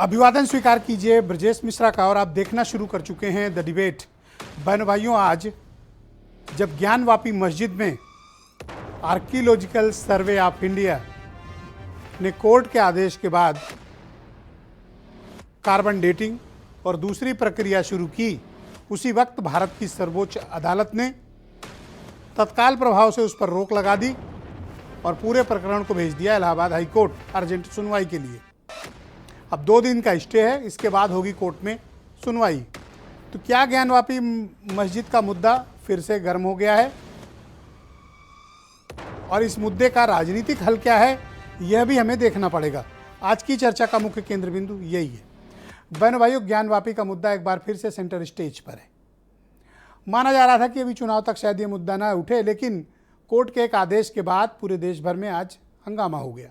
अभिवादन स्वीकार कीजिए ब्रजेश मिश्रा का। और आप देखना शुरू कर चुके हैं द डिबेट। बहन भाइयों, आज जब ज्ञानवापी मस्जिद में आर्कियोलॉजिकल सर्वे ऑफ इंडिया ने कोर्ट के आदेश के बाद कार्बन डेटिंग और दूसरी प्रक्रिया शुरू की, उसी वक्त भारत की सर्वोच्च अदालत ने तत्काल प्रभाव से उस पर रोक लगा दी और पूरे प्रकरण को भेज दिया इलाहाबाद हाई कोर्ट अर्जेंट सुनवाई के लिए। अब 2 दिन का स्टे है, इसके बाद होगी कोर्ट में सुनवाई। तो क्या ज्ञानवापी मस्जिद का मुद्दा फिर से गर्म हो गया है और इस मुद्दे का राजनीतिक हल क्या है, यह भी हमें देखना पड़ेगा। आज की चर्चा का मुख्य केंद्र बिंदु यही है। बहन भाइयों, ज्ञानवापी का मुद्दा एक बार फिर से सेंटर स्टेज पर है। माना जा रहा था कि अभी चुनाव तक शायद ये मुद्दा ना उठे, लेकिन कोर्ट के एक आदेश के बाद पूरे देश भर में आज हंगामा हो गया।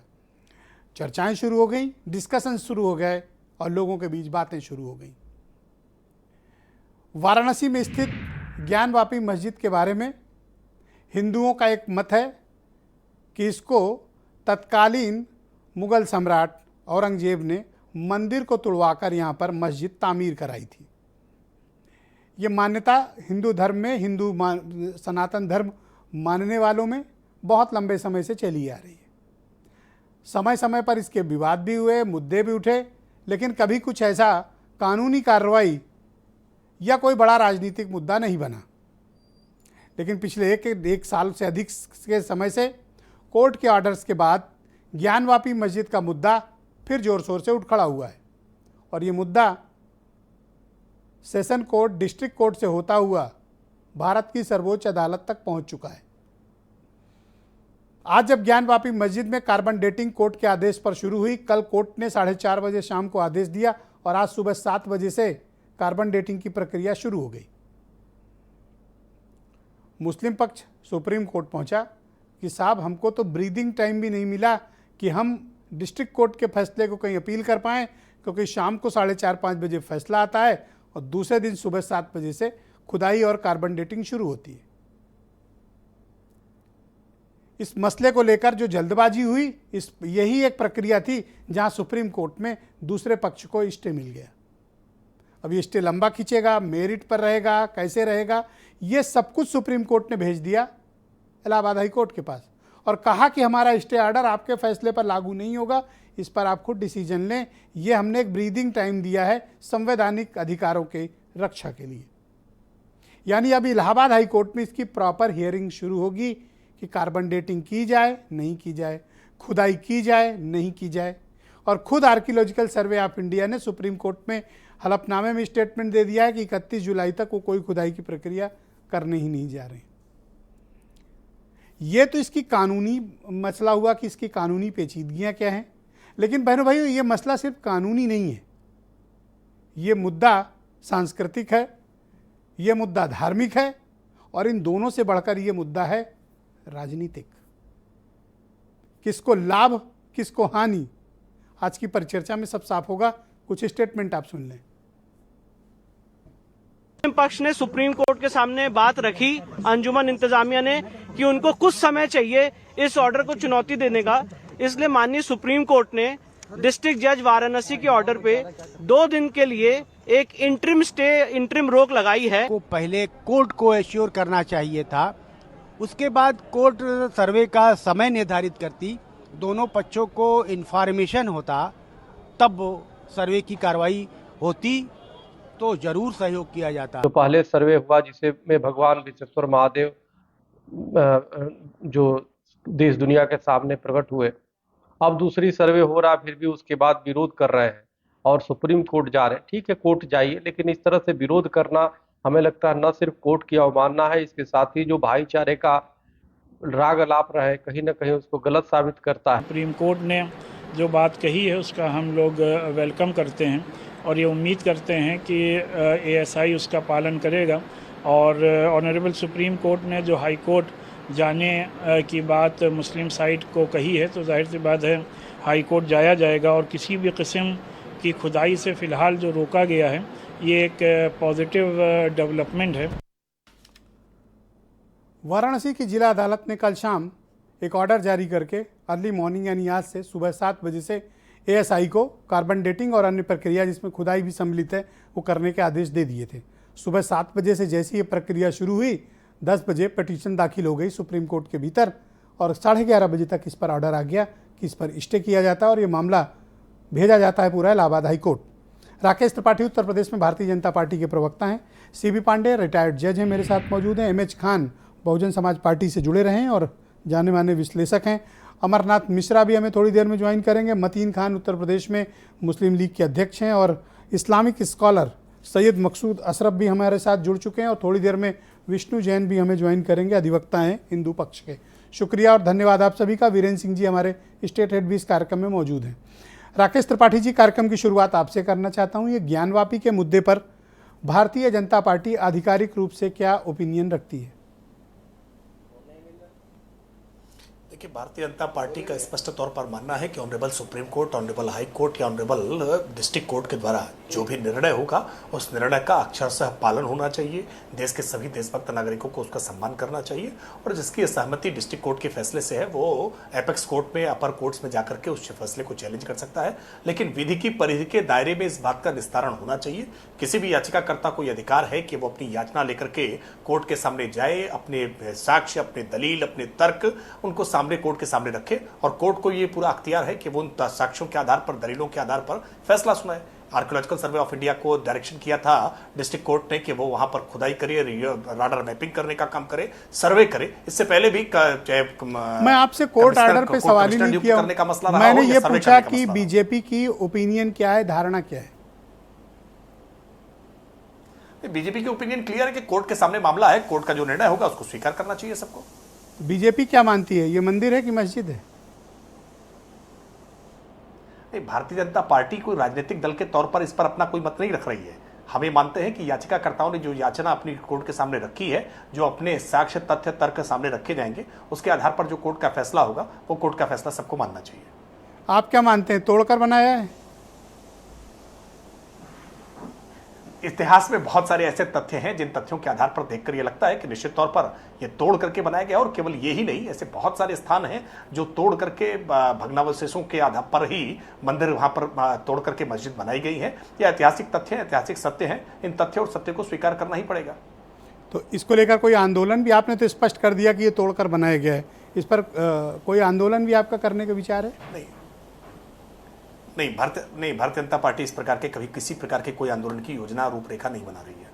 चर्चाएं शुरू हो गई, डिस्कशन शुरू हो गए और लोगों के बीच बातें शुरू हो गई। वाराणसी में स्थित ज्ञानवापी मस्जिद के बारे में हिंदुओं का एक मत है कि इसको तत्कालीन मुगल सम्राट औरंगजेब ने मंदिर को तुड़वाकर यहाँ पर मस्जिद तामीर कराई थी। ये मान्यता हिंदू धर्म में, सनातन धर्म मानने वालों में बहुत लंबे समय से चली आ रही है। समय समय पर इसके विवाद भी हुए, मुद्दे भी उठे, लेकिन कभी कुछ ऐसा कानूनी कार्रवाई या कोई बड़ा राजनीतिक मुद्दा नहीं बना। लेकिन पिछले एक साल से अधिक के समय से कोर्ट के ऑर्डर्स के बाद ज्ञानवापी मस्जिद का मुद्दा फिर जोर शोर से उठ खड़ा हुआ है और ये मुद्दा सेशन कोर्ट, डिस्ट्रिक्ट कोर्ट से होता हुआ भारत की सर्वोच्च अदालत तक पहुंच चुका है। आज जब ज्ञानवापी मस्जिद में कार्बन डेटिंग कोर्ट के आदेश पर शुरू हुई, कल कोर्ट ने 4:30 बजे शाम को आदेश दिया और आज सुबह 7 बजे से कार्बन डेटिंग की प्रक्रिया शुरू हो गई। मुस्लिम पक्ष सुप्रीम कोर्ट पहुंचा कि साहब, हमको तो ब्रीदिंग टाइम भी नहीं मिला कि हम डिस्ट्रिक्ट कोर्ट के फैसले को कहीं अपील कर पाएं, क्योंकि शाम को 4:30-5 बजे फैसला आता है और दूसरे दिन सुबह 7 बजे से खुदाई और कार्बन डेटिंग शुरू होती है। इस मसले को लेकर जो जल्दबाजी हुई, यही एक प्रक्रिया थी जहां सुप्रीम कोर्ट में दूसरे पक्ष को स्टे मिल गया। अब ये स्टे लंबा खींचेगा, मेरिट पर रहेगा, कैसे रहेगा, ये सब कुछ सुप्रीम कोर्ट ने भेज दिया इलाहाबाद हाई कोर्ट के पास और कहा कि हमारा स्टे ऑर्डर आपके फैसले पर लागू नहीं होगा, इस पर आप खुद डिसीजन लें। ये हमने एक ब्रीदिंग टाइम दिया है संवैधानिक अधिकारों के रक्षा के लिए। यानी अब इलाहाबाद हाई कोर्ट में इसकी प्रॉपर हियरिंग शुरू होगी कि कार्बन डेटिंग की जाए, नहीं की जाए, खुदाई की जाए, नहीं की जाए। और खुद आर्कियोलॉजिकल सर्वे ऑफ इंडिया ने सुप्रीम कोर्ट में हलफनामे में स्टेटमेंट दे दिया है कि 31 जुलाई तक वो कोई खुदाई की प्रक्रिया करने ही नहीं जा रहे। ये तो इसकी कानूनी मसला हुआ कि इसकी कानूनी पेचीदगियां क्या हैं। लेकिन बहनों भाइयों, ये मसला सिर्फ कानूनी नहीं है, ये मुद्दा सांस्कृतिक है, ये मुद्दा धार्मिक है और इन दोनों से बढ़कर ये मुद्दा है राजनीतिक। किसको लाभ, किसको हानि, आज की परिचर्चा में सब साफ होगा। कुछ स्टेटमेंट आप सुन लें। पक्ष ने सुप्रीम कोर्ट के सामने बात रखी, अंजुमन इंतजामिया ने, कि उनको कुछ समय चाहिए इस ऑर्डर को चुनौती देने का। इसलिए माननीय सुप्रीम कोर्ट ने डिस्ट्रिक्ट जज वाराणसी के ऑर्डर पे 2 दिन के लिए एक इंटरिम रोक लगाई है। को पहले कोर्ट को एश्योर करना चाहिए था, उसके बाद कोर्ट सर्वे का समय निर्धारित करती, दोनों पक्षों को इन्फॉर्मेशन होता, तब सर्वे की कार्रवाई होती तो जरूर सहयोग किया जाता। जो पहले सर्वे हुआ जिसे में भगवान विश्वेश्वर महादेव जो देश दुनिया के सामने प्रकट हुए, अब दूसरी सर्वे हो रहा, फिर भी उसके बाद विरोध कर रहे हैं और सुप्रीम कोर्ट जा रहे हैं। ठीक है, कोर्ट जाइए, लेकिन इस तरह से विरोध करना हमें लगता है न सिर्फ कोर्ट की अवमानना है, इसके साथ ही जो भाईचारे का राग अलाप रहे, कहीं ना कहीं उसको गलत साबित करता है। सुप्रीम कोर्ट ने जो बात कही है उसका हम लोग वेलकम करते हैं और ये उम्मीद करते हैं कि एएसआई उसका पालन करेगा। और ऑनरेबल सुप्रीम कोर्ट ने जो हाई कोर्ट जाने की बात मुस्लिम साइड को कही है, तो जाहिर सी बात है हाई कोर्ट जाया जाएगा और किसी भी किस्म की खुदाई से फ़िलहाल जो रोका गया है, ये एक पॉजिटिव डेवलपमेंट है। वाराणसी की जिला अदालत ने कल शाम एक ऑर्डर जारी करके अर्ली मॉर्निंग यानी आज से सुबह 7 बजे से एएसआई को कार्बन डेटिंग और अन्य प्रक्रिया जिसमें खुदाई भी सम्मिलित है वो करने के आदेश दे दिए थे। सुबह 7 बजे से जैसी ये प्रक्रिया शुरू हुई, 10 बजे पिटीशन दाखिल हो गई सुप्रीम कोर्ट के भीतर और 11:30 बजे तक इस पर ऑर्डर आ गया कि इस पर स्टे किया जाता है और ये मामला भेजा जाता है पूरा इलाहाबाद हाई कोर्ट। राकेश त्रिपाठी उत्तर प्रदेश में भारतीय जनता पार्टी के प्रवक्ता हैं। सीबी पांडे रिटायर्ड जज हैं, मेरे साथ मौजूद हैं। एमएच खान बहुजन समाज पार्टी से जुड़े रहे हैं और जाने माने विश्लेषक हैं। अमरनाथ मिश्रा भी हमें थोड़ी देर में ज्वाइन करेंगे। मतीन खान उत्तर प्रदेश में मुस्लिम लीग के अध्यक्ष हैं और इस्लामिक स्कॉलर सैयद मकसूद अशरफ भी हमारे साथ जुड़ चुके हैं और थोड़ी देर में विष्णु जैन भी हमें ज्वाइन करेंगे, अधिवक्ता हैं हिंदू पक्ष के। शुक्रिया और धन्यवाद आप सभी का। वीरेंद्र सिंह जी हमारे स्टेट हेड भी इस कार्यक्रम में मौजूद हैं। राकेश त्रिपाठी जी, कार्यक्रम की शुरुआत आपसे करना चाहता हूं। ये ज्ञानवापी के मुद्दे पर भारतीय जनता पार्टी आधिकारिक रूप से क्या ओपिनियन रखती है? देखिए, भारतीय जनता पार्टी का स्पष्ट तौर पर मानना है कि honourable supreme court, honourable high court या ऑनरेबल डिस्ट्रिक्ट कोर्ट के द्वारा जो भी निर्णय होगा उस निर्णय का अक्षरशः पालन होना चाहिए। देश के सभी देशभक्त नागरिकों को उसका सम्मान करना चाहिए और जिसकी सहमति डिस्ट्रिक्ट कोर्ट के फैसले से है वो एपेक्स कोर्ट में, अपर कोर्ट्स में जाकर के उस फैसले को चैलेंज कर सकता है। लेकिन विधि की परिधि के दायरे में इस बात का निस्तारण होना चाहिए। किसी भी याचिकाकर्ता को यह अधिकार है कि वो अपनी याचना लेकर के कोर्ट के सामने जाए, अपने साक्ष्य, अपने दलील, अपने तर्क उनको सामने कोर्ट के सामने रखे और कोर्ट को ये पूरा अख्तियार है कि वो उन साक्ष्यों के आधार पर, दलीलों के आधार पर फैसला सुनाए। आर्कियोलॉजिकल सर्वे ऑफ इंडिया को डायरेक्शन किया था डिस्ट्रिक्ट कोर्ट ने कि वो वहां पर खुदाई करे, राडार मैपिंग करने का काम करे, सर्वे करे। इससे पहले भी मैं आपसे कोर्ट ऑर्डर पे सवाल ही नहीं किया, करने का मसला रहा, मैंने ये पूछा कि बीजेपी की ओपिनियन क्या है, धारणा क्या है? बीजेपी की ओपिनियन क्लियर है कि कोर्ट के सामने मामला है, कोर्ट का जो निर्णय होगा उसको स्वीकार करना चाहिए सबको। बीजेपी क्या मानती है, ये मंदिर है कि मस्जिद है? भारतीय जनता पार्टी कोई राजनीतिक दल के तौर पर इस पर अपना कोई मत नहीं रख रही है। हम ये मानते हैं कि याचिकाकर्ताओं ने जो याचना अपनी कोर्ट के सामने रखी है, जो अपने साक्ष्य, तथ्य, तर्क सामने रखे जाएंगे, उसके आधार पर जो कोर्ट का फैसला होगा वो कोर्ट का फैसला सबको मानना चाहिए। आप क्या मानते हैं, तोड़कर बनाया है? इतिहास में बहुत सारे ऐसे तथ्य हैं जिन तथ्यों के आधार पर देखकर यह लगता है कि निश्चित तौर पर यह तोड़ करके बनाया गया। और केवल यही नहीं, ऐसे बहुत सारे स्थान हैं जो तोड़ करके भग्नावशेषों के आधार पर ही मंदिर, वहां पर तोड़ करके मस्जिद बनाई गई है। यह ऐतिहासिक तथ्य हैं, ऐतिहासिक सत्य हैं। इन तथ्य और सत्य को स्वीकार करना ही पड़ेगा। तो इसको लेकर कोई आंदोलन भी, आपने तो स्पष्ट कर दिया कि ये तोड़कर बनाया गया है, इस पर कोई आंदोलन भी आपका करने का विचार है? नहीं, भारतीय जनता पार्टी इस प्रकार के कभी किसी प्रकार के कोई आंदोलन की योजना, रूपरेखा नहीं बना रही है।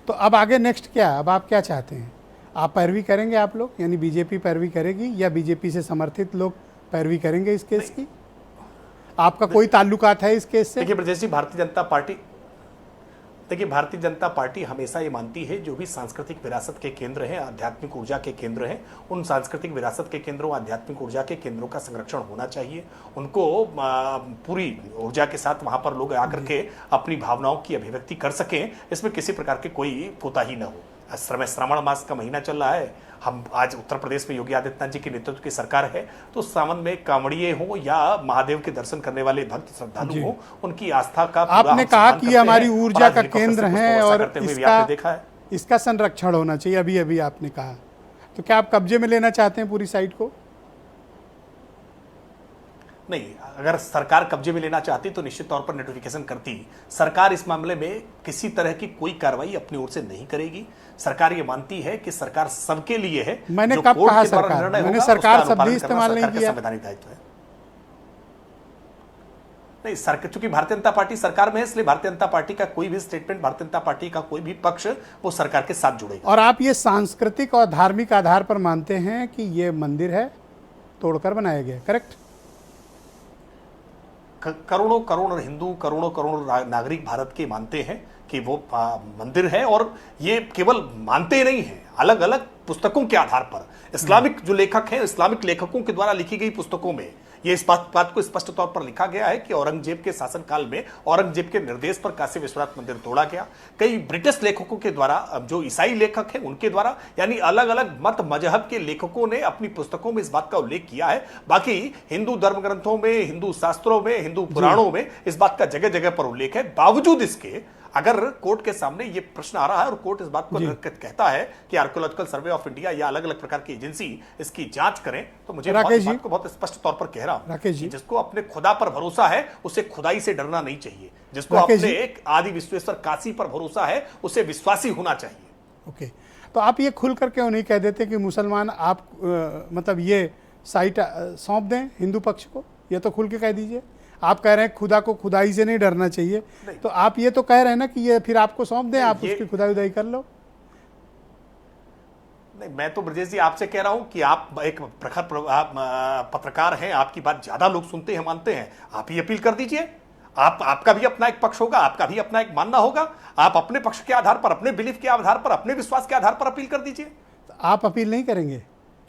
तो अब आगे नेक्स्ट क्या, अब आप क्या चाहते हैं? आप पैरवी करेंगे, आप लोग, यानी बीजेपी पैरवी करेगी या बीजेपी से समर्थित लोग पैरवी करेंगे इस केस की? आपका कोई ताल्लुकात है इस केस से? देखिए ब्रजेश जी, भारतीय जनता पार्टी हमेशा ये मानती है जो भी सांस्कृतिक विरासत के केंद्र हैं, आध्यात्मिक ऊर्जा के केंद्र हैं, उन सांस्कृतिक विरासत के केंद्रों, आध्यात्मिक ऊर्जा के केंद्रों का संरक्षण होना चाहिए। उनको पूरी ऊर्जा के साथ वहां पर लोग आकर के अपनी भावनाओं की अभिव्यक्ति कर सकें, इसमें किसी प्रकार की कोई कोताही न हो। श्रावण मास का महीना चल रहा है। हम आज उत्तर प्रदेश में योगी आदित्यनाथ जी के नेतृत्व की सरकार है, तो सावन में कांवड़िए हो या महादेव के दर्शन करने वाले भक्त श्रद्धालु हो, उनकी आस्था का आपने कहा कि हमारी ऊर्जा का केंद्र है और इसका संरक्षण होना चाहिए, अभी अभी आपने कहा, तो क्या आप कब्जे में लेना चाहते हैं पूरी साइट को? नहीं, अगर सरकार कब्जे में लेना चाहती तो निश्चित तौर पर नोटिफिकेशन करती। सरकार इस मामले में किसी तरह की कोई कार्रवाई अपनी ओर से नहीं करेगी। सरकार ये मानती है कि सरकार सबके लिए है। मैंने कब कहा सरकार? मैंने सरकार शब्द इस्तेमाल नहीं किया। संवैधानिक दायित्व है। नहीं, चूंकि भारतीय जनता पार्टी सरकार में है, इसलिए भारतीय जनता पार्टी का कोई भी स्टेटमेंट, भारतीय जनता पार्टी का कोई भी पक्ष वो सरकार के साथ जुड़ेगा। और आप ये सांस्कृतिक और धार्मिक आधार पर मानते हैं कि ये मंदिर है, तोड़कर बनाया गया, करेक्ट? करोड़ों करोड़ हिंदू, करोड़ों करोड़ नागरिक भारत के मानते हैं कि वो मंदिर है। और ये केवल मानते नहीं हैं, अलग अलग पुस्तकों के आधार पर, इस्लामिक जो लेखक हैं, इस्लामिक लेखकों के द्वारा लिखी गई पुस्तकों में ये इस बात को स्पष्ट तौर पर लिखा गया है कि औरंगजेब के शासनकाल में औरंगजेब के निर्देश पर काशी विश्वनाथ मंदिर तोड़ा गया। कई ब्रिटिश लेखकों के द्वारा, जो ईसाई लेखक हैं उनके द्वारा, यानी अलग अलग मत मजहब के लेखकों ने अपनी पुस्तकों में इस बात का उल्लेख किया है। बाकी हिंदू धर्म ग्रंथों में, हिंदू शास्त्रों में, हिंदू पुराणों में इस बात का जगह जगह पर उल्लेख है। बावजूद इसके अगर कोर्ट के सामने ये प्रश्न आ रहा है और कोर्ट इस बात को कहता है कि आर्कियोलॉजिकल सर्वे ऑफ इंडिया या अलग अलग प्रकार की एजेंसी इसकी जांच करें, तो मुझे राकेश जी, बात को बहुत स्पष्ट तौर पर कह रहा हूं राकेश जी, कि जिसको अपने खुदा पर भरोसा है उसे खुदाई से डरना नहीं चाहिए, जिसको राकेश अपने जी, एक आदि विश्वेश्वर काशी पर भरोसा है उसे विश्वासी होना चाहिए। ओके, तो आप ये खुल कर क्यों नहीं कह देते कि मुसलमान आप मतलब ये साइट सौंप दें हिंदू पक्ष को? ये तो खुल के कह दीजिए। आप कह रहे हैं खुदा को खुदाई से नहीं डरना चाहिए, तो आप ये तो कह रहे हैं ना कि ये फिर आपको सौंप दें, आप उसकी खुदाई उदाई कर लो। नहीं, मैं तो ब्रजेश जी आपसे कह रहा हूं कि आप एक प्रखर पत्रकार हैं, आपकी बात ज्यादा लोग सुनते हैं, मानते हैं, आप ही अपील कर दीजिए। आपका भी अपना एक पक्ष होगा, आपका भी अपना एक मानना होगा, आप अपने पक्ष के आधार पर, अपने बिलीफ के आधार पर, अपने विश्वास के आधार पर अपील कर दीजिए। तो आप अपील नहीं करेंगे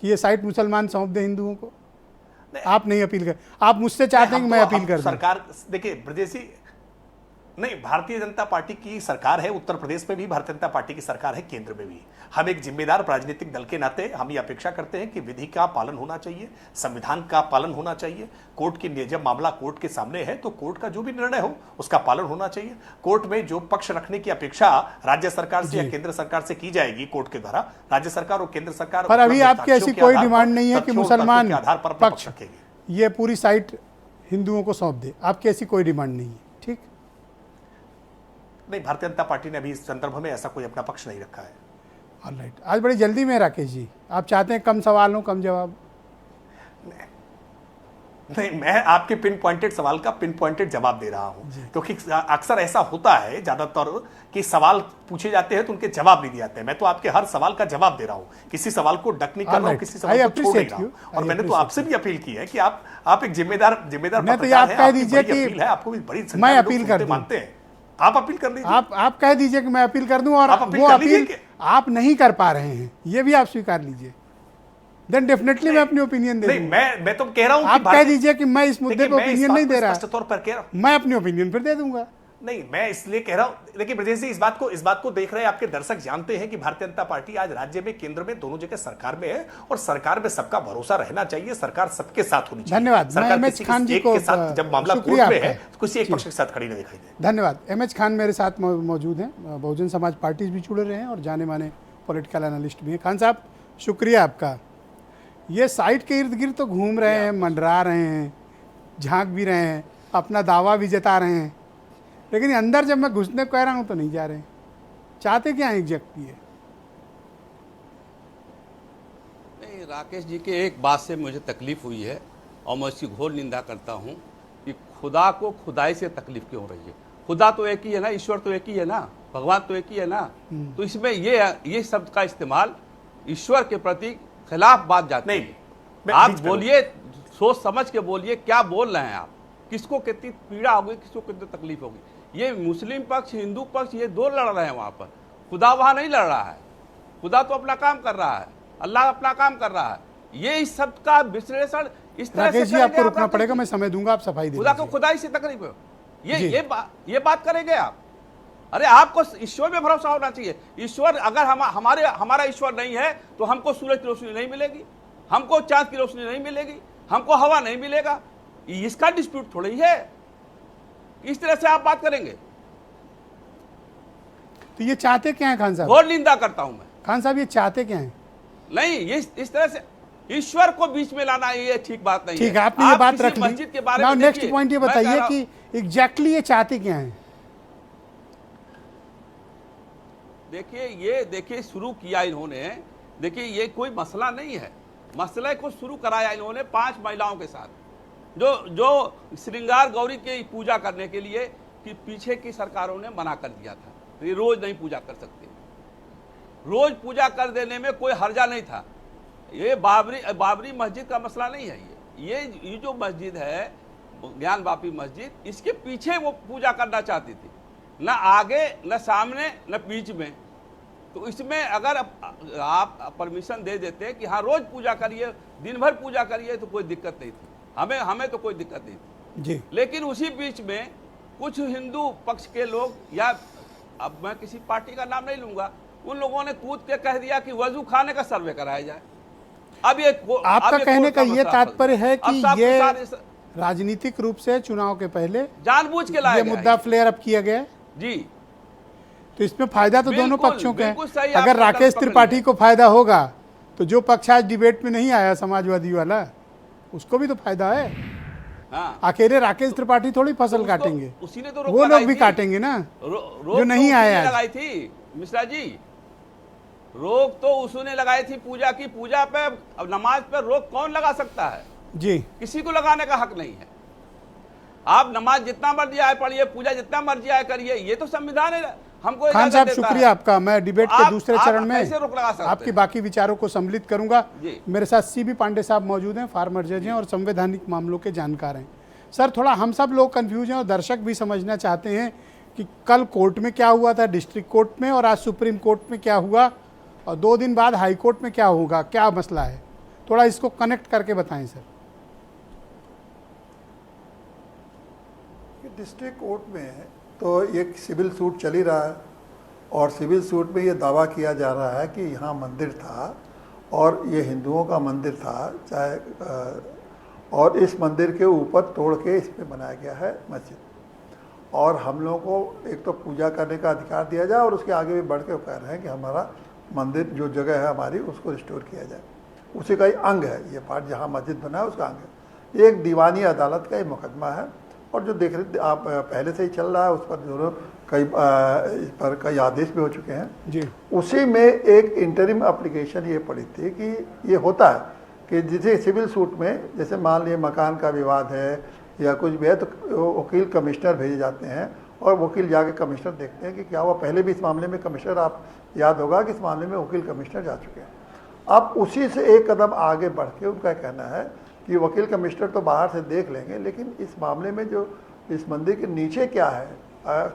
कि ये साइट मुसलमान सौंप दें हिंदुओं को? आप नहीं अपील कर, आप मुझसे चाहते हैं कि मैं अपील कर दूं? सरकार देखिए ब्रजेश जी, नहीं, भारतीय जनता पार्टी की सरकार है, उत्तर प्रदेश में भी भारतीय जनता पार्टी की सरकार है, केंद्र में भी। हम एक जिम्मेदार राजनीतिक दल के नाते हम ये अपेक्षा करते हैं कि विधि का पालन होना चाहिए, संविधान का पालन होना चाहिए। कोर्ट की जब मामला कोर्ट के सामने है तो कोर्ट का जो भी निर्णय हो उसका पालन होना चाहिए। कोर्ट में जो पक्ष रखने की अपेक्षा राज्य सरकार से या केंद्र सरकार से की जाएगी कोर्ट के द्वारा, राज्य सरकार और केंद्र सरकार पर अभी आपकी ऐसी कोई डिमांड नहीं है कि मुसलमान पक्ष ये पूरी साइट हिंदुओं को सौंप दे, आपकी ऐसी कोई डिमांड नहीं है, ठीक? नहीं, भारतीय जनता पार्टी ने अभी इस संदर्भ में ऐसा कोई अपना पक्ष नहीं रखा है। ऑलराइट, आज बड़ी जल्दी में राकेश जी, आप चाहते हैं कम सवाल हो कम जवाब? नहीं, मैं आपके पिन पॉइंटेड सवाल का पिन पॉइंटेड जवाब दे रहा हूं, क्योंकि अक्सर ऐसा होता है ज्यादातर कि सवाल पूछे जाते हैं तो उनके जवाब नहीं दिए जाते हैं। मैं तो आपके हर सवाल का जवाब दे रहा हूं, किसी सवाल को डक नहीं कर रहा हूं, किसी सवाल को छोड़ नहीं रहा हूं। और मैंने तो आपसे भी अपील की है कि आप एक जिम्मेदार पत्रकार हैं, आपकी बड़ी अपील है, आपको भी बड़ी मैं अपील कर मानते हैं, आप अपील कर लीजिए। आप कह दीजिए कि मैं अपील कर दूं, और वो अपील आप नहीं कर पा रहे हैं, ये भी आप स्वीकार लीजिए। देन डेफिनेटली मैं अपनी ओपिनियन दे दूंगा। मैं तो कह रहा हूं आप कह दीजिए कि मैं इस मुद्दे पे ओपिनियन नहीं दे रहा, स्पष्ट तौर पर कह रहा हूं, मैं अपनी ओपिनियन फिर दे दूंगा। नहीं, मैं इसलिए कह रहा हूं, देखिए ब्रजेश जी, इस बात को देख रहे हैं आपके दर्शक जानते हैं कि भारतीय जनता पार्टी आज राज्य में, केंद्र में, दोनों जगह सरकार में है और सरकार में सबका भरोसा रहना चाहिए, सरकार सबके साथ होनी चाहिए। धन्यवाद। सरकार मैं किसी खान जी एक को के साथ जब मामला कोर्ट में है तो किसी एक पक्ष के साथ खड़ी नहीं दिखाई दे। धन्यवाद। एमएच खान मेरे साथ मौजूद हैं, बहुजन समाज पार्टी भी जुड़े रहे हैं और जाने माने पॉलिटिकल एनालिस्ट भी हैं। खान साहब, शुक्रिया आपका। ये साइट के इर्द गिर्द तो घूम रहे हैं, मंडरा रहे हैं, झांक भी रहे हैं, अपना दावा भी जता रहे हैं, लेकिन अंदर जब मैं घुसने को कह रहा हूं तो नहीं जा रहे हैं। चाहते क्या एग्जैक्टली है? नहीं, राकेश जी के एक बात से मुझे तकलीफ हुई है और मैं उसकी घोर निंदा करता हूं कि खुदा को खुदाई से तकलीफ क्यों रही है। खुदा तो एक ही है ना, ईश्वर तो एक ही है ना, भगवान तो एक ही है ना। तो इसमें ये शब्द का इस्तेमाल ईश्वर के प्रति खिलाफ बात जाती है। आप बोलिए, सोच समझ के बोलिए, क्या बोल रहे हैं आप, किसको कितनी पीड़ा होगी, किसको कितनी तकलीफ होगी। ये मुस्लिम पक्ष, हिंदू पक्ष, ये दो लड़ रहे हैं वहां पर, खुदा वहां नहीं लड़ रहा है। खुदा तो अपना काम कर रहा है, अल्लाह अपना काम कर रहा है। ये इस शब्द का विश्लेषण इस तरह से आपको रुकना पड़ेगा, मैं समय दूंगा, आप सफाई दे खुदा को खुदाई से तकलीफ हो, ये बात करेंगे आप? अरे आपको ईश्वर में भरोसा होना चाहिए। ईश्वर अगर हमारा ईश्वर नहीं है तो हमको सूरज की रोशनी नहीं मिलेगी, हमको चांद की रोशनी नहीं मिलेगी, हमको हवा नहीं मिलेगा। इसका डिस्प्यूट थोड़ी है, इस तरह से आप बात करेंगे। तो ये चाहते क्या है खान साहब? और निंदा करता हूं मैं। खान साहब, ये चाहते क्या है? नहीं, ये इस तरह से ईश्वर को बीच में लाना ये ठीक बात नहीं है। ठीक है, आपने ये बात रख ली। मस्जिद के बारे में नेक्स्ट पॉइंट ये बताइए कि एग्जैक्टली ये चाहते क्या है? देखिए शुरू किया इन्होंने, देखिए ये कोई मसला नहीं है, मसले को शुरू कराया इन्होंने 5 महिलाओं के साथ, जो श्रृंगार गौरी की पूजा करने के लिए कि पीछे की सरकारों ने मना कर दिया था, तो ये रोज नहीं पूजा कर सकते। रोज पूजा कर देने में कोई हर्जा नहीं था। ये बाबरी मस्जिद का मसला नहीं है। ये जो मस्जिद है, ज्ञान वापी मस्जिद, इसके पीछे वो पूजा करना चाहती थी, न आगे न सामने न बीच में। तो इसमें अगर आप परमिशन दे देते कि हाँ रोज पूजा करिए, दिन भर पूजा करिए, तो कोई दिक्कत नहीं थी, हमें तो कोई दिक्कत नहीं थी जी। लेकिन उसी बीच में कुछ हिंदू पक्ष के लोग, या अब मैं किसी पार्टी का नाम नहीं लूंगा, उन लोगों ने कूद के कह दिया कि वजू खाने का सर्वे कराया जाए। अब ये आपका कहने का ये तात्पर्य है कि ये राजनीतिक रूप से चुनाव के पहले जानबूझ के लाया ये मुद्दा फ्लेयर अप किया गया जी। तो इसमें फायदा तो दोनों बिल्कुल, पक्षों का बिल्कुल सही है। अगर आपने राकेश पकड़ त्रिपाठी लिया। को फायदा होगा तो जो पक्ष आज डिबेट में नहीं आया समाजवादी वाला, उसको भी तो फायदा है। हाँ, अकेले राकेश त्रिपाठी थोड़ी फसल उसको- काटेंगे, उसी ने तो रोक वो लोग लगाई भी थी। काटेंगे ना, रोक जो नहीं तो आए उसी ने आज। लगाई थी मिश्रा जी, रोक तो उसने लगाई थी पूजा की। पूजा पे, अब नमाज पे रोक कौन लगा सकता है? जी किसी को लगाने का हक नहीं है। आप नमाज जितना मर्जी आए पढ़िए, पूजा जितना मर्जी आए करिए, ये तो संविधान है, हमको खान इजाजत साहब देता शुक्रिया है। आपका। मैं डिबेट के आप- दूसरे आप चरण में कैसे रोक लगा सकते आपके हैं? बाकी विचारों को सम्मिलित करूंगा। जी। मेरे साथ सीबी पांडे साहब मौजूद हैं, फार्मर जज हैं और संवैधानिक मामलों के जानकार हैं। सर, थोड़ा हम सब लोग कंफ्यूज हैं और दर्शक भी समझना चाहते हैं कि कल कोर्ट में क्या हुआ था, डिस्ट्रिक्ट कोर्ट में, और आज सुप्रीम कोर्ट में क्या हुआ, और 2 दिन बाद हाई कोर्ट में क्या होगा, क्या मसला है, थोड़ा इसको कनेक्ट करके बताएं सर। डिस्ट्रिक्ट कोर्ट में तो एक सिविल सूट चल ही रहा है और सिविल सूट में ये दावा किया जा रहा है कि यहाँ मंदिर था और ये हिंदुओं का मंदिर था, चाहे और इस मंदिर के ऊपर तोड़ के इस पे बनाया गया है मस्जिद, और हम लोगों को एक तो पूजा करने का अधिकार दिया जाए और उसके आगे भी बढ़ के वो कह रहे हैं कि हमारा मंदिर जो जगह है हमारी उसको रिस्टोर किया जाए। उसी का ही अंग है ये पार्ट, जहाँ मस्जिद बना है उसका अंग है। ये एक दीवानी अदालत का ही मुकदमा है और जो देख रहे आप पहले से ही चल रहा है, उस पर जो इस पर कई आदेश भी हो चुके हैं जी। उसी में एक इंटरिम एप्लीकेशन ये पड़ी थी कि ये होता है कि जिसे सिविल सूट में, जैसे मान लिए मकान का विवाद है या कुछ भी है, तो वकील कमिश्नर भेजे जाते हैं और वकील जाके कमिश्नर देखते हैं कि क्या हुआ। पहले भी इस मामले में कमिश्नर, आप याद होगा कि इस मामले में वकील कमिश्नर जा चुके हैं। अब उसी से एक कदम आगे बढ़ के उनका कहना है कि वकील कमिश्नर तो बाहर से देख लेंगे, लेकिन इस मामले में जो इस मंदिर के नीचे क्या है,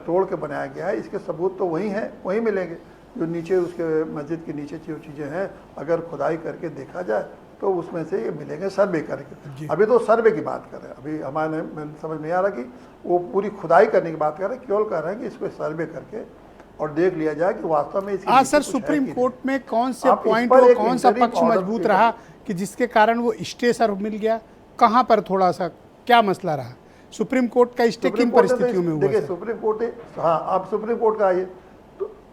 तोड़ के बनाया गया है, इसके सबूत तो वहीं हैं, वहीं मिलेंगे। जो नीचे उसके मस्जिद के नीचे जो चीज़ें हैं, अगर खुदाई करके देखा जाए तो उसमें से ये मिलेंगे सर्वे करके। अभी तो सर्वे की बात कर रहे हैं, अभी हमारे समझ नहीं आ रहा कि वो पूरी खुदाई करने की बात कर रहे हैं, केवल कर रहे हैं कि इसको सर्वे करके और देख लिया जाए कि वास्तव में इसके आज नीचे सर कुछ है सुप्रीम कि कोर्ट में कौन से आप इस पॉइंट पर और एक कौन सा interim पक्ष order मजबूत दे रहा सकते कि जिसके कारण वो स्टे सर मिल गया, कहाँ पर थोड़ा सा क्या मसला रहा? सुप्रीम कोर्ट का स्टे किन परिस्थितियों में हुआ देखिए सर? सुप्रीम कोर्ट, हाँ आप सुप्रीम कोर्ट का आइए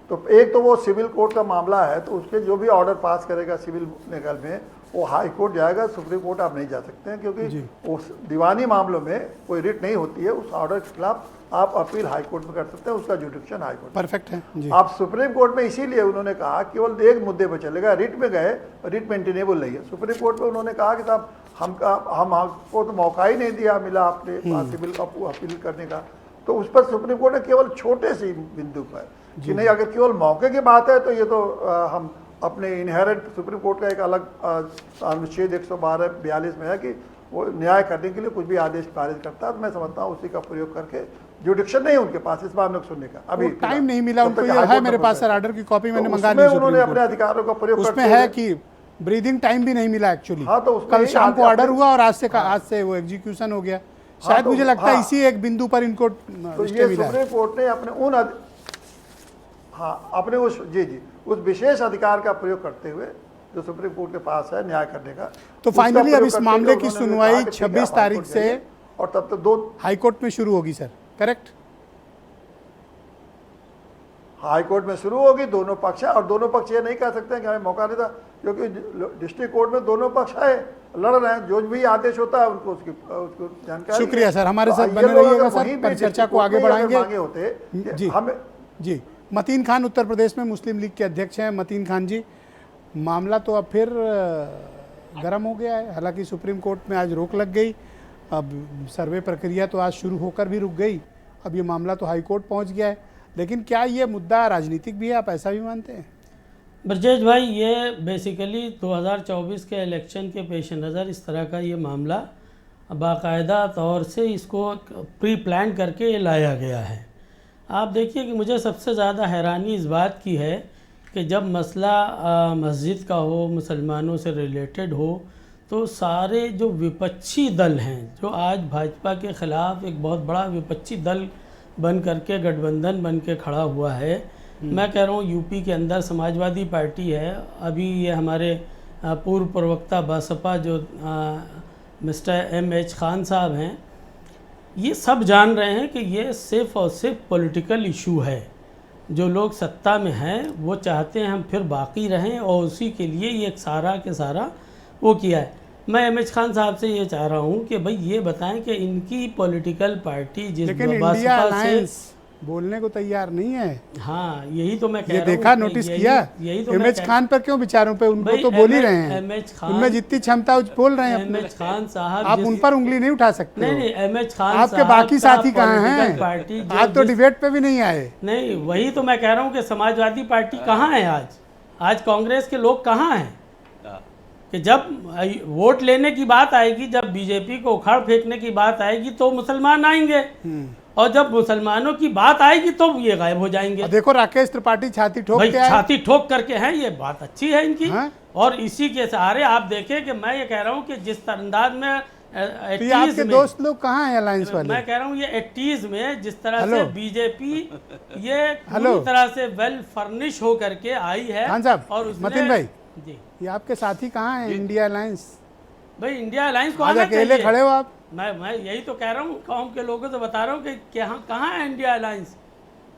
तो एक तो वो सिविल कोर्ट का मामला है, तो उसके जो भी ऑर्डर पास करेगा सिविल लेवल में वो हाई कोर्ट जाएगा, सुप्रीम कोर्ट आप नहीं जा सकते हैं, क्योंकि उस दीवानी मामलों में कोई रिट नहीं होती है। उस ऑर्डर के खिलाफ आप अपील हाई कोर्ट में कर सकते हैं, उसका जुडिक्शन हाई कोर्ट। परफेक्ट है जी। आप सुप्रीम कोर्ट में इसीलिए उन्होंने कहा केवल एक मुद्दे पर चलेगा, रिट में गए, रिट मेंटेनेबल नहीं है। सुप्रीम कोर्ट में उन्होंने कहा कि साहब हमको तो मौका ही नहीं दिया मिला आपने सिविल का अपील करने का, तो उस पर सुप्रीम कोर्ट ने केवल छोटे से बिंदु पर कि नहीं, अगर केवल मौके की बात है तो ये तो हम अपने इनहेरेंट, सुप्रीम कोर्ट का एक अलग अनुच्छेद 112-42 में है कि वो न्याय करने के लिए कुछ भी आदेश पारित करता है। तो मैं समझता हूँ उसी का प्रयोग करके, जुडिक्शन नहीं है उनके पास इस मामले को सुनने का, अभी टाइम नहीं मिला तब उनको। तक ये हाई है कोर्ट मेरे में पास सर, पहुंचा। ऑर्डर की कॉपी मैंने तो मंगा ली उसमें सुप्रीम उन्होंने अपने कोर्ट। अधिकारों का प्रयोग उसमें करते है हुए- कि ब्रीदिंग टाइम भी नहीं मिला एक्चुअली। हाँ, तो उसमें कल यही शाम को आप- ऑर्डर हुआ और आज से वो एग्जीक्यूशन हो गया। शायद तो- मुझे लगता है हाँ। इसी एक बिंदु पर इनको तो स्टे ये मिला है। सुप्रीम कोर्ट ने अपने अपने उस उस विशेष अधिकार का प्रयोग करते हुए जो सुप्रीम कोर्ट के पास है न्याय करने का। तो उसका फाइनली अब प्रयोग इस करते मामले हुए की उन्होंने सुनवाई कहा कि ठीक है, 26 आप तारीख हाईकोर्ट से जाइए और तब तक 2 हाई कोर्ट में शुरू होगी सर, करेक्ट? हाई कोर्ट में शुरू होगी, दोनों पक्ष है, और दोनों पक्ष ये नहीं कह सकते हैं कि हमें मौका नहीं था, क्योंकि डिस्ट्रिक्ट कोर्ट में दोनों पक्ष है, लड़ रहे हैं, जो भी आदेश होता है उनको उसको जानकारी है। शुक्रिया सर, हमारे तो साथ ये बने लोग रहिएगा अगर सर, वहीं पे परिचर्चा को डिस्ट्रिक्ट आगे कोर्ट में अगर बढ़ाएंगे। मांगे होते कि जी हमें जी। मतीन खान उत्तर प्रदेश में मुस्लिम लीग के अध्यक्ष हैं। मतीन खान जी, मामला तो अब फिर गर्म हो गया है। हालांकि सुप्रीम कोर्ट में आज रोक लग गई, अब सर्वे प्रक्रिया तो आज शुरू होकर भी रुक गई, अब ये मामला तो हाई कोर्ट पहुंच गया है। लेकिन क्या ये मुद्दा राजनीतिक भी है, आप ऐसा भी मानते हैं? ब्रजेश भाई, ये बेसिकली 2024 के इलेक्शन के पेश नज़र इस तरह का ये मामला बाकायदा तौर से इसको प्री प्लान करके ये लाया गया है। आप देखिए कि मुझे सबसे ज़्यादा हैरानी इस बात की है कि जब मसला मस्जिद का हो, मुसलमानों से रिलेटेड हो, तो सारे जो विपक्षी दल हैं, जो आज भाजपा के ख़िलाफ़ एक बहुत बड़ा विपक्षी दल बन करके गठबंधन बन के खड़ा हुआ है। मैं कह रहा हूँ यूपी के अंदर समाजवादी पार्टी है, अभी ये हमारे पूर्व प्रवक्ता बसपा जो मिस्टर M.H. खान साहब हैं, ये सब जान रहे हैं कि ये सिर्फ़ और सिर्फ पॉलिटिकल इशू है। जो लोग सत्ता में हैं वो चाहते हैं हम फिर बाकी रहें, और उसी के लिए ये सारा के सारा वो किया है। मैं एम एच खान साहब से ये चाह रहा हूँ कि भाई ये बताएं कि इनकी पॉलिटिकल पार्टी जिस लेकिन इंडिया बसपा अलायंस बोलने को तैयार नहीं है। हाँ यही तो मैं कह ये रहा हूँ। देखा, नोटिस किया यही तो एम एच खान पर क्यों विचारों पे, उनको तो बोल ही रहे हैं, एम.एच. खान, उनमें जितनी क्षमता है बोल रहे हैं अपने। एम.एच. खान साहब आप उन पर उंगली नहीं उठा सकते। नहीं नहीं, एम.एच. खान आपके साहब बाकी का साथी कहाँ हैं? पार्टी आप तो डिबेट पे भी नहीं आए। नहीं, वही तो मैं कह रहा हूँ कि समाजवादी पार्टी कहाँ है आज कांग्रेस के लोग कहाँ हैं? कि जब वोट लेने की बात आएगी, जब बीजेपी को उखाड़ फेंकने की बात आएगी तो मुसलमान आएंगे, और जब मुसलमानों की बात आएगी तो ये गायब हो जाएंगे। देखो राकेश त्रिपाठी छाती ठोक भाई के आए। छाती ठोक करके हैं, ये बात अच्छी है इनकी। हाँ? और इसी के सहारे आप देखें कि मैं ये कह रहा हूँ कि जिस अंदाज में तो ये आपके दोस्त लोग कहाँ हैं अलायंस वाले? मैं कह रहा हूँ ये 80s में जिस तरह हेलो? से बीजेपी ये पूरी तरह से वेल फर्निश हो करके आई है। खान साहब, और उसने मतीन भाई जी, ये आपके साथी कहाँ हैं इंडिया अलायंस? भाई इंडिया अलायंस को आज आना अकेले चाहिए। खड़े हो आप। मैं यही तो कह रहा हूँ, कौम के लोगों से बता रहा हूँ कि कहाँ है इंडिया अलायंस।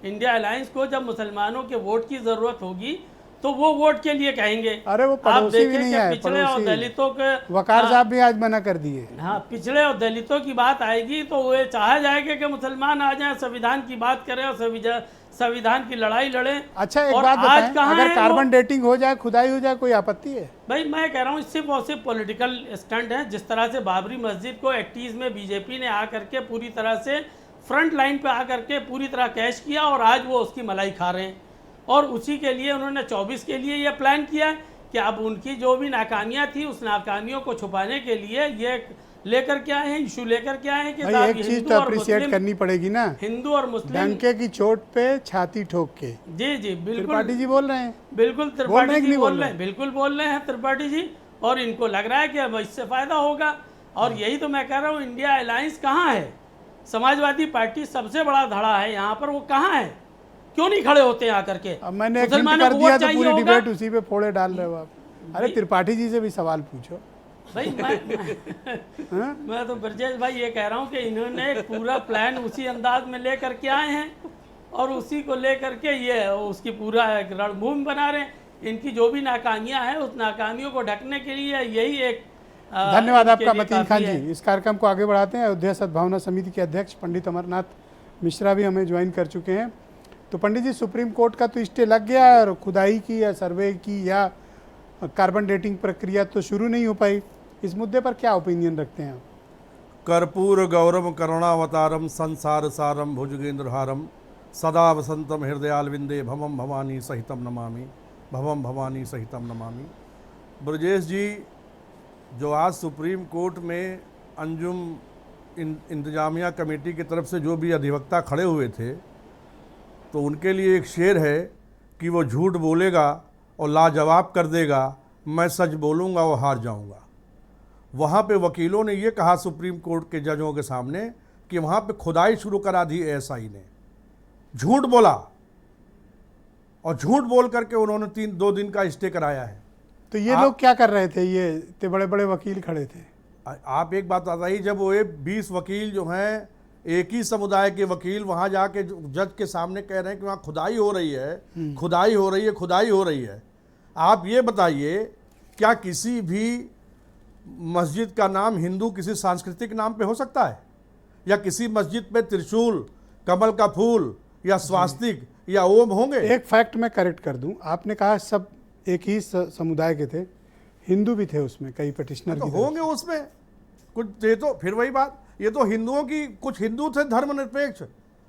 इंडिया अलायंस को जब मुसलमानों के वोट की जरूरत होगी तो वो वोट के लिए कहेंगे। अरे वो आप पड़ोसी भी देखें नहीं कि है, पिछड़े और पड़ोसी। दलितों के वकार साहब भी आज मना कर दिए। हाँ, पिछड़े और दलितों की बात आएगी तो वो चाहा जाएगा कि मुसलमान आ जाएं, संविधान की बात करें और संविधान की लड़ाई लड़ें। अच्छा एक और बात आज बताएं, कहाँ अगर है कार्बन वो? डेटिंग हो जाए, खुदाई हो जाए, कोई आपत्ति है? भाई मैं कह रहा हूँ सिर्फ और सिर्फ पॉलिटिकल स्टंट है। जिस तरह से बाबरी मस्जिद को 80s में बीजेपी ने आकर के पूरी तरह से फ्रंट लाइन पे आकर के पूरी तरह कैश किया, और आज वो उसकी मलाई खा रहे हैं। और उसी के लिए उन्होंने 24 के लिए ये प्लान किया कि अब उनकी जो भी नाकामियां थी उस नाकामियों को छुपाने के लिए ये लेकर के आए हैं, इशू लेकर के आए हैं कि भाई साहब एक चीज हिंदू तो और अप्रिशिएट मुस्लिम, करनी पड़ेगी ना, हिंदू और मुस्लिम। डंके की चोट पे छाती ठोक के जी जी बिल्कुल त्रिपाठी जी बोल रहे हैं। बिल्कुल बोल रहे त्रिपाठी हैं कि जी नहीं बोल बोल रहे हैं, बिल्कुल बोल रहे हैं त्रिपाठी जी। और इनको लग रहा है कि अब इससे फायदा होगा। और यही तो मैं कह रहा हूँ, इंडिया अलायंस कहाँ है? समाजवादी पार्टी सबसे बड़ा धड़ा है यहाँ पर, वो कहाँ है? क्यों नहीं खड़े होते हैं आकर के? अब मैंने एक हिंट मुसलमानों कर को दिया वोट तो चाहिए पूरी होगा। डिबेट उसी पे फोड़े डाल रहे हो आप। अरे त्रिपाठी जी से भी सवाल पूछो। भाई मैं तो ब्रजेश भाई ये कह रहा हूँ कि इन्होंने एक पूरा प्लान उसी अंदाज में ले करके आए हैं, और उसी को ले करके ये उसकी पूरा एक रणभूमि बना रहे हैं। इनकी जो भी नाकामियां हैं उस नाकामियों को ढकने के लिए यही एक धन्यवाद इनके आपका लिए मतीन काफी खान है। जी। इस कार्यक्रम को आगे बढ़ाते हैं। अयोध्या सद्भावना समिति के अध्यक्ष पंडित अमरनाथ मिश्रा भी हमें ज्वाइन कर चुके हैं। तो पंडित जी, सुप्रीम कोर्ट का तो स्टे लग गया है, और खुदाई की या सर्वे की या कार्बन डेटिंग प्रक्रिया तो शुरू नहीं हो पाई। इस मुद्दे पर क्या ओपिनियन रखते हैं आप? कर्पूर गौरम करुणावतारम संसार सारम भुजगेंद्रहारम सदा वसंतम हृदयालविंदे भवम भवानी सहितम नमामि, भवम भवानी सहितम नमामि। ब्रजेश जी, जो आज सुप्रीम कोर्ट में अंजुम इंतजामिया कमेटी की तरफ से जो भी अधिवक्ता खड़े हुए थे, तो उनके लिए एक शेर है कि वो झूठ बोलेगा और लाजवाब कर देगा, मैं सच बोलूँगा और हार जाऊँगा। वहाँ पे वकीलों ने ये कहा सुप्रीम कोर्ट के जजों के सामने कि वहाँ पे खुदाई शुरू करा दी एएसआई ने। झूठ बोला, और झूठ बोल करके उन्होंने 2 दिन का स्टे कराया है। तो ये लोग क्या कर रहे थे? ये इतने बड़े बड़े वकील खड़े थे। आप एक बात बताइए, जब वो 20 वकील जो हैं, एक ही समुदाय के वकील वहाँ जाके जज के सामने कह रहे हैं कि वहाँ खुदाई हो रही है, खुदाई हो रही है, खुदाई हो रही है। आप ये बताइए, क्या किसी भी मस्जिद का नाम हिंदू किसी सांस्कृतिक नाम पे हो सकता है? या किसी मस्जिद पे त्रिशूल, कमल का फूल या स्वास्तिक या ओम होंगे? एक फैक्ट मैं करेक्ट कर दूं, आपने कहा सब एक ही समुदाय के थे, हिंदू भी थे उसमें, कई पिटिशनर तो की होंगे उसमें कुछ। ये तो फिर वही बात, ये तो हिंदुओं की, कुछ हिंदू थे धर्मनिरपेक्ष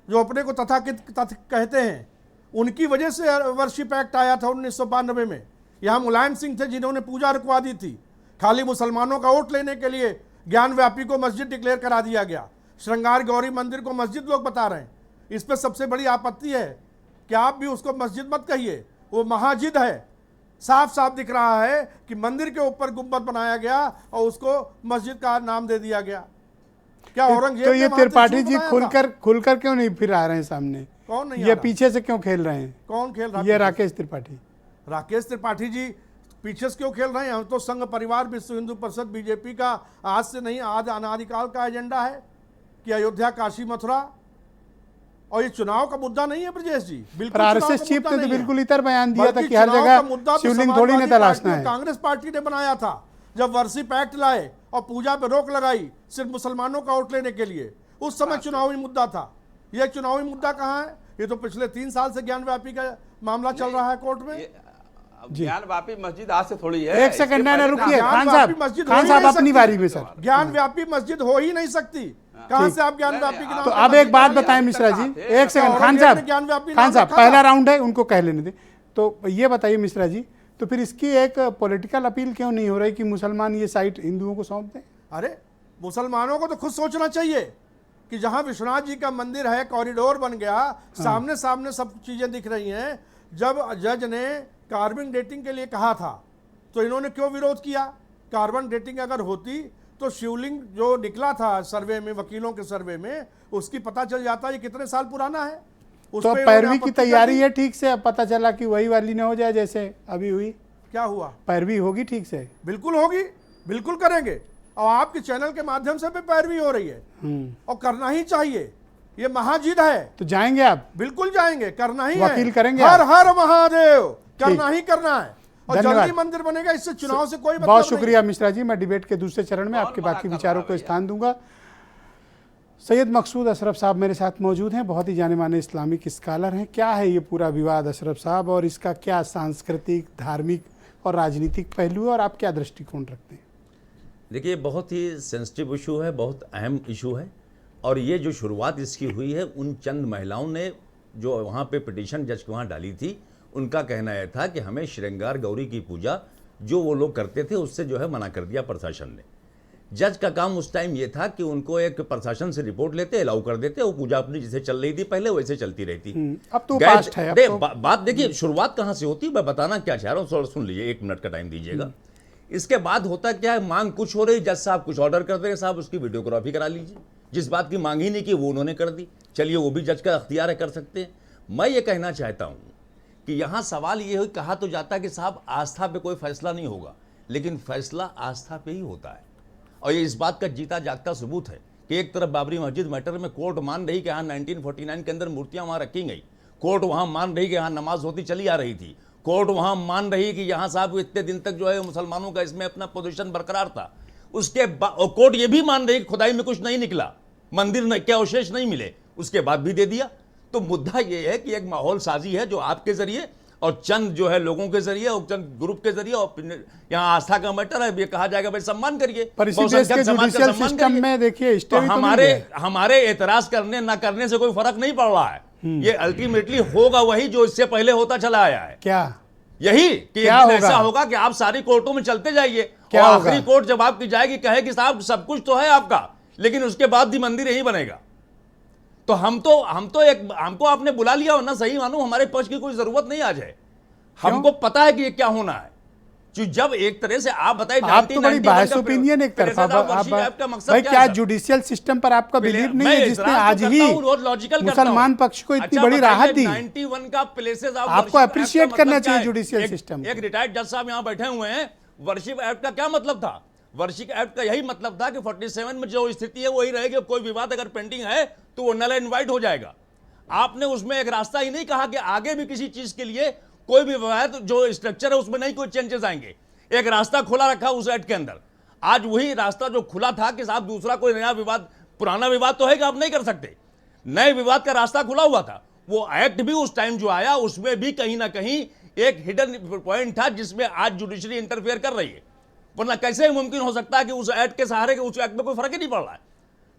जो अपने को तथाकथित कहते हैं, उनकी वजह से वर्शिप एक्ट आया था 1992 में। यहाँ मुलायम सिंह थे जिन्होंने पूजा रुकवा दी थी, खाली मुसलमानों का वोट लेने के लिए ज्ञान व्यापी को मस्जिद डिक्लेयर करा दिया गया। श्रृंगार गौरी मंदिर को मस्जिद लोग बता रहे हैं। इस पर सबसे बड़ी आपत्ति है कि आप भी उसको मस्जिद मत कहिए, वो महाजिद है। साफ साफ दिख रहा है कि मंदिर के ऊपर गुंबद बनाया गया और उसको मस्जिद का नाम दे दिया गया। क्या औरंगजेब तो ये ने वहाँ त्रिपाठी त्रिशूल जी बनाया था? खुलकर क्यों नहीं फिर आ रहे हैं सामने? कौन नहीं ये आ रहा? पीछे से क्यों खेल रहे हैं? कौन खेल रहा? ये राकेश त्रिपाठी। राकेश त्रिपाठी जी पीछे से क्यों खेल रहे हैं? हम तो संघ परिवार विश्व हिंदू परिषद बीजेपी का आज से नहीं, आज अनादिकाल का एजेंडा है कि अयोध्या, काशी, मथुरा और ये चुनाव का मुद्दा नहीं है ब्रजेश जी, बिल्कुल पर चुनाव आरएसएस का चीफ मुद्दा ने तो नहीं है। बिल्कुल इतर बयान दिया था बल्कि कि हर चुनाव का जगह मुद्दा तो शिवलिंग थोड़ी ने समाजवादी तलाशना पार्टी और है। कांग्रेस पार्टी ने बनाया था जब वर्षिप एक्ट लाए और पूजा पे रोक लगाई सिर्फ मुसलमानों का वोट लेने के लिए, उस समय चुनावी मुद्दा था। यह चुनावी मुद्दा कहाँ है? ये तो पिछले 3 साल से ज्ञान व्यापी का मामला चल रहा है कोर्ट में। ज्ञान व्यापी मस्जिद आज से थोड़ी है। एक सेकंड ना रुकिए ज्ञान खान व्यापी साहब, मस्जिद खान हो ही साहब नहीं अपनी सकती। बारी में सर। ज्ञान व्यापी मस्जिद हो ही नहीं सकती। कहां से आप ज्ञान व्यापी के नाम तो पर अब एक मस्जिद बात बना बताएं लिया? मिश्रा जी, एक सेकंड औरंगजेब खान ने साहब, ज्ञान व्यापी खान नाम साहब रखा पहला था। राउंड है, उनको कह लेने दें। तो ये बताइए मिश्रा जी, तो फिर इसकी एक पॉलिटिकल अपील क्यों नहीं हो रही कि मुसलमान ये साइट हिंदुओं को सौंप दें? अरे मुसलमानों को तो खुद सोचना चाहिए कि जहां विश्वनाथ जी का मंदिर है, कॉरिडोर बन गया, सामने सामने सब चीजें दिख रही हैं। जब जज ने कार्बन डेटिंग के लिए कहा था तो इन्होंने क्यों विरोध किया? कार्बन डेटिंग अगर होती तो शिवलिंग जो निकला था सर्वे में, वकीलों के सर्वे में, उसकी पता चल जाता ये कितने साल पुराना है। उस तो पे पैरवी इन्होंने की आपत्ति कर तैयारी दी। है ठीक से? अब पता चला कि वही वाली ना हो जाए जैसे अभी हुई। क्या हुआ? पैरवी होगी ठीक से? बिल्कुल होगी, बिल्कुल करेंगे। और आपके चैनल के माध्यम से भी पैरवी हो रही है और करना ही चाहिए। ये महाजीत है, तो जाएंगे आप? बिल्कुल जाएंगे, करना ही वकील है। करेंगे हर आप? हर महादेव, करना ही करना है। और धन्यवाद। जल्दी मंदिर बनेगा, इससे चुनाव से कोई मतलब बहुत नहीं। शुक्रिया मिश्रा जी। मैं डिबेट के दूसरे चरण में आपके बाकी विचारों को स्थान दूंगा। सैयद मकसूद अशरफ साहब मेरे साथ मौजूद हैं, बहुत ही जाने माने इस्लामिक स्कॉलर हैं। क्या है ये पूरा विवाद अशरफ साहब, और इसका क्या सांस्कृतिक, धार्मिक और राजनीतिक पहलू है, और आप क्या दृष्टिकोण रखते हैं? देखिए, बहुत ही सेंसिटिव इशू है, बहुत अहम इशू है। और ये जो शुरुआत इसकी हुई है, उन चंद महिलाओं ने जो वहाँ पे पिटीशन जज के वहाँ डाली थी, उनका कहना यह था कि हमें श्रृंगार गौरी की पूजा जो वो लोग करते थे उससे जो है मना कर दिया प्रशासन ने। जज का काम उस टाइम ये था कि उनको एक प्रशासन से रिपोर्ट लेते, अलाउ कर देते, वो पूजा अपनी जैसे चल रही थी पहले वैसे चलती रहती। अब तो पास्ट है। अब तो बात देखिए शुरुआत कहाँ से होती है, मैं बताना क्या चाह रहा हूँ, सुन लीजिए, 1 मिनट का टाइम दीजिएगा। इसके बाद होता क्या है, मांग कुछ हो रही, जज साहब कुछ ऑर्डर कर देंगे, साहब उसकी वीडियोग्राफी करा लीजिए। जिस बात की मांग ही नहीं की वो उन्होंने कर दी। चलिए, वो भी जज का अख्तियार है, कर सकते हैं। मैं ये कहना चाहता हूँ कि यहाँ सवाल ये कहा तो जाता है कि साहब आस्था पे कोई फैसला नहीं होगा, लेकिन फैसला आस्था पे ही होता है। और ये इस बात का जीता जागता सबूत है कि एक तरफ बाबरी मस्जिद मैटर में कोर्ट मान रही कि यहाँ 1949 के अंदर मूर्तियां वहाँ रखी गई, कोर्ट वहाँ मान रही कि यहाँ नमाज होती चली आ रही थी, कोर्ट वहाँ मान रही कि यहाँ साहब इतने दिन तक जो है मुसलमानों का इसमें अपना पोजीशन बरकरार था। उसके बाद कोर्ट ये भी मान रही कि खुदाई में कुछ नहीं निकला, मंदिर के अवशेष नहीं मिले, उसके बाद भी दे दिया। तो मुद्दा ये है कि एक माहौल साजी है जो आपके जरिए और चंद जो है लोगों के जरिए और चंद ग्रुप के जरिए, और यहाँ आस्था का मैटर है, ये कहा जाएगा भाई सम्मान करिए, पर इसी देश के जुडिशियल सिस्टम में देखिए तो हमारे एतराज करने ना करने से कोई फर्क नहीं पड़ रहा है। ये अल्टीमेटली होगा वही जो इससे पहले होता चला आया है। क्या यही कि एक दिन ऐसा होगा कि आप सारी कोर्टों में चलते जाइए और आखिरी कोर्ट जब आपकी जाएगी कहेगी साहब सब कुछ तो है आपका, लेकिन उसके बाद भी मंदिर यही बनेगा। तो हमको आपने बुला लिया हो ना, सही मानो हमारे पक्ष की कोई जरूरत नहीं आज है। हमको पता है कि ये क्या होना है। जब एक तरह से आप बताइए, आप तो बड़ी बायस ओपिनियन एक तरफा भाई, क्या जुडिशियल सिस्टम पर आपका बिलीव नहीं है जिसने आज ही मुसलमान पक्ष को इतनी बड़ी राहत दी? 91 का प्लेसेस आपको अप्रिशिएट करना चाहिए जुडिशियल सिस्टम। एक रिटायर्ड जज साहब यहाँ बैठे हुए हैं, वर्शिप एक्ट का क्या मतलब था? वर्शिप एक्ट का यही मतलब था कि 47 में जो स्थिति है वही रहेगी, कोई विवाद अगर पेंडिंग है तो वो नल इनवाइट हो जाएगा। आपने उसमें एक रास्ता ही नहीं कहा कि आगे भी किसी चीज के लिए कोई भी विवाद जो स्ट्रक्चर है उसमें नहीं कोई चेंजेस आएंगे। एक रास्ता खुला रखा उस एक्ट के अंदर। आज वही रास्ता जो खुला था कि साहब दूसरा कोई नया विवाद, पुराना विवाद तो है कि आप नहीं कर सकते, नए विवाद का रास्ता खुला हुआ था। वो एक्ट भी उस टाइम जो आया उसमें भी कहीं ना कहीं एक हिडन पॉइंट था जिसमें आज जुडिशरी इंटरफेयर कर रही है। वरना कैसे मुमकिन हो सकता है कि उस एक्ट के सहारे के उस एक्ट में कोई फर्क ही नहीं पड़ रहा है।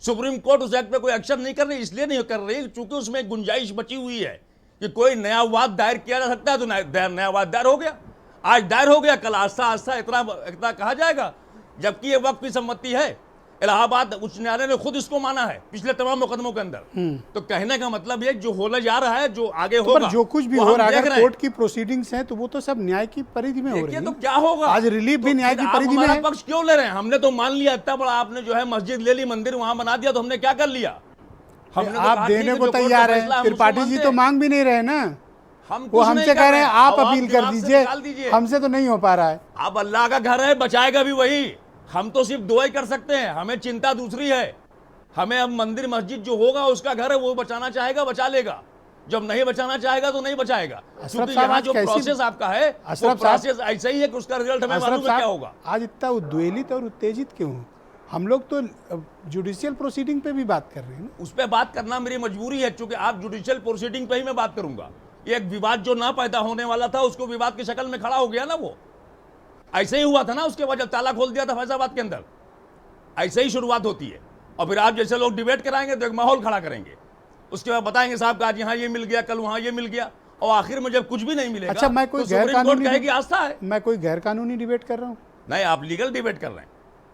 सुप्रीम कोर्ट उस एक्ट पे कोई एक्शन नहीं कर रही, इसलिए नहीं कर रही क्योंकि उसमें गुंजाइश बची हुई है कि कोई नया वाद दायर किया जा सकता है। तो नया वाद दायर हो गया, आज दायर हो गया, कल आस्था इतना कहा जाएगा, जबकि ये वक्त की सम्मति है। इलाहाबाद उच्च न्यायालय ने खुद इसको माना है पिछले तमाम मुकदमों के अंदर। तो कहने का मतलब ये जो होने जा रहा है, जो आगे होगा, जो कुछ भी हो रहा है, अगर कोर्ट की प्रोसीडिंग्स हैं तो वो तो सब न्याय की परिधि में हो रही है। तो क्या होगा, आज रिलीफ भी न्याय की परिधि में है। पक्ष क्यों ले रहे हैं? हमने तो मान लिया इतना बड़ा आपने जो है मस्जिद ले ली, मंदिर वहां बना दिया, तो हमने क्या कर लिया? हमने आप देने को तैयार है, त्रिपाठी जी तो मांग भी नहीं रहे ना, वो हमसे कह रहे हैं आप अपील कर दीजिए, हमसे तो नहीं हो पा रहा है। अब अल्लाह का घर है, बचाएगा भी वही, हम तो सिर्फ दुआ ही कर सकते हैं, हमें चिंता दूसरी है। हमें अब मंदिर मस्जिद जो होगा उसका घर है वो बचाना चाहेगा बचा लेगा, जब नहीं बचाना चाहेगा तो नहीं बचाएगा, क्योंकि यहाँ जो प्रोसेस आपका है वो प्रोसेस ऐसा ही है कि उसका रिजल्ट हमें मालूम है क्या होगा। आज इतना उद्वेलित और उत्तेजित क्यों हो? हम लोग तो जुडिशियल प्रोसीडिंग पे भी बात कर रहे हैं ना। उस पर बात करना मेरी मजबूरी है, क्योंकि आप जुडिशियल प्रोसीडिंग पे ही मैं बात करूंगा। एक विवाद जो ना पैदा होने वाला था उसको विवाद की शक्ल में खड़ा हो गया ना, वो ऐसे ही हुआ था ना। उसके बाद जब ताला खोल दिया था फैजाबाद के अंदर, ऐसे ही शुरुआत होती है। और फिर आप जैसे लोग डिबेट कराएंगे तो एक माहौल खड़ा करेंगे, उसके बाद बताएंगे साहब का आज यहाँ ये मिल गया, कल वहाँ ये मिल गया, और आखिर में जब कुछ भी नहीं मिलेगा अच्छा, मैं कोई तो सुप्रीम कोर्ट कहेगी आस्था है। मैं कोई गैर कानूनी डिबेट कर रहा हूँ? नहीं, आप लीगल डिबेट कर रहे हैं।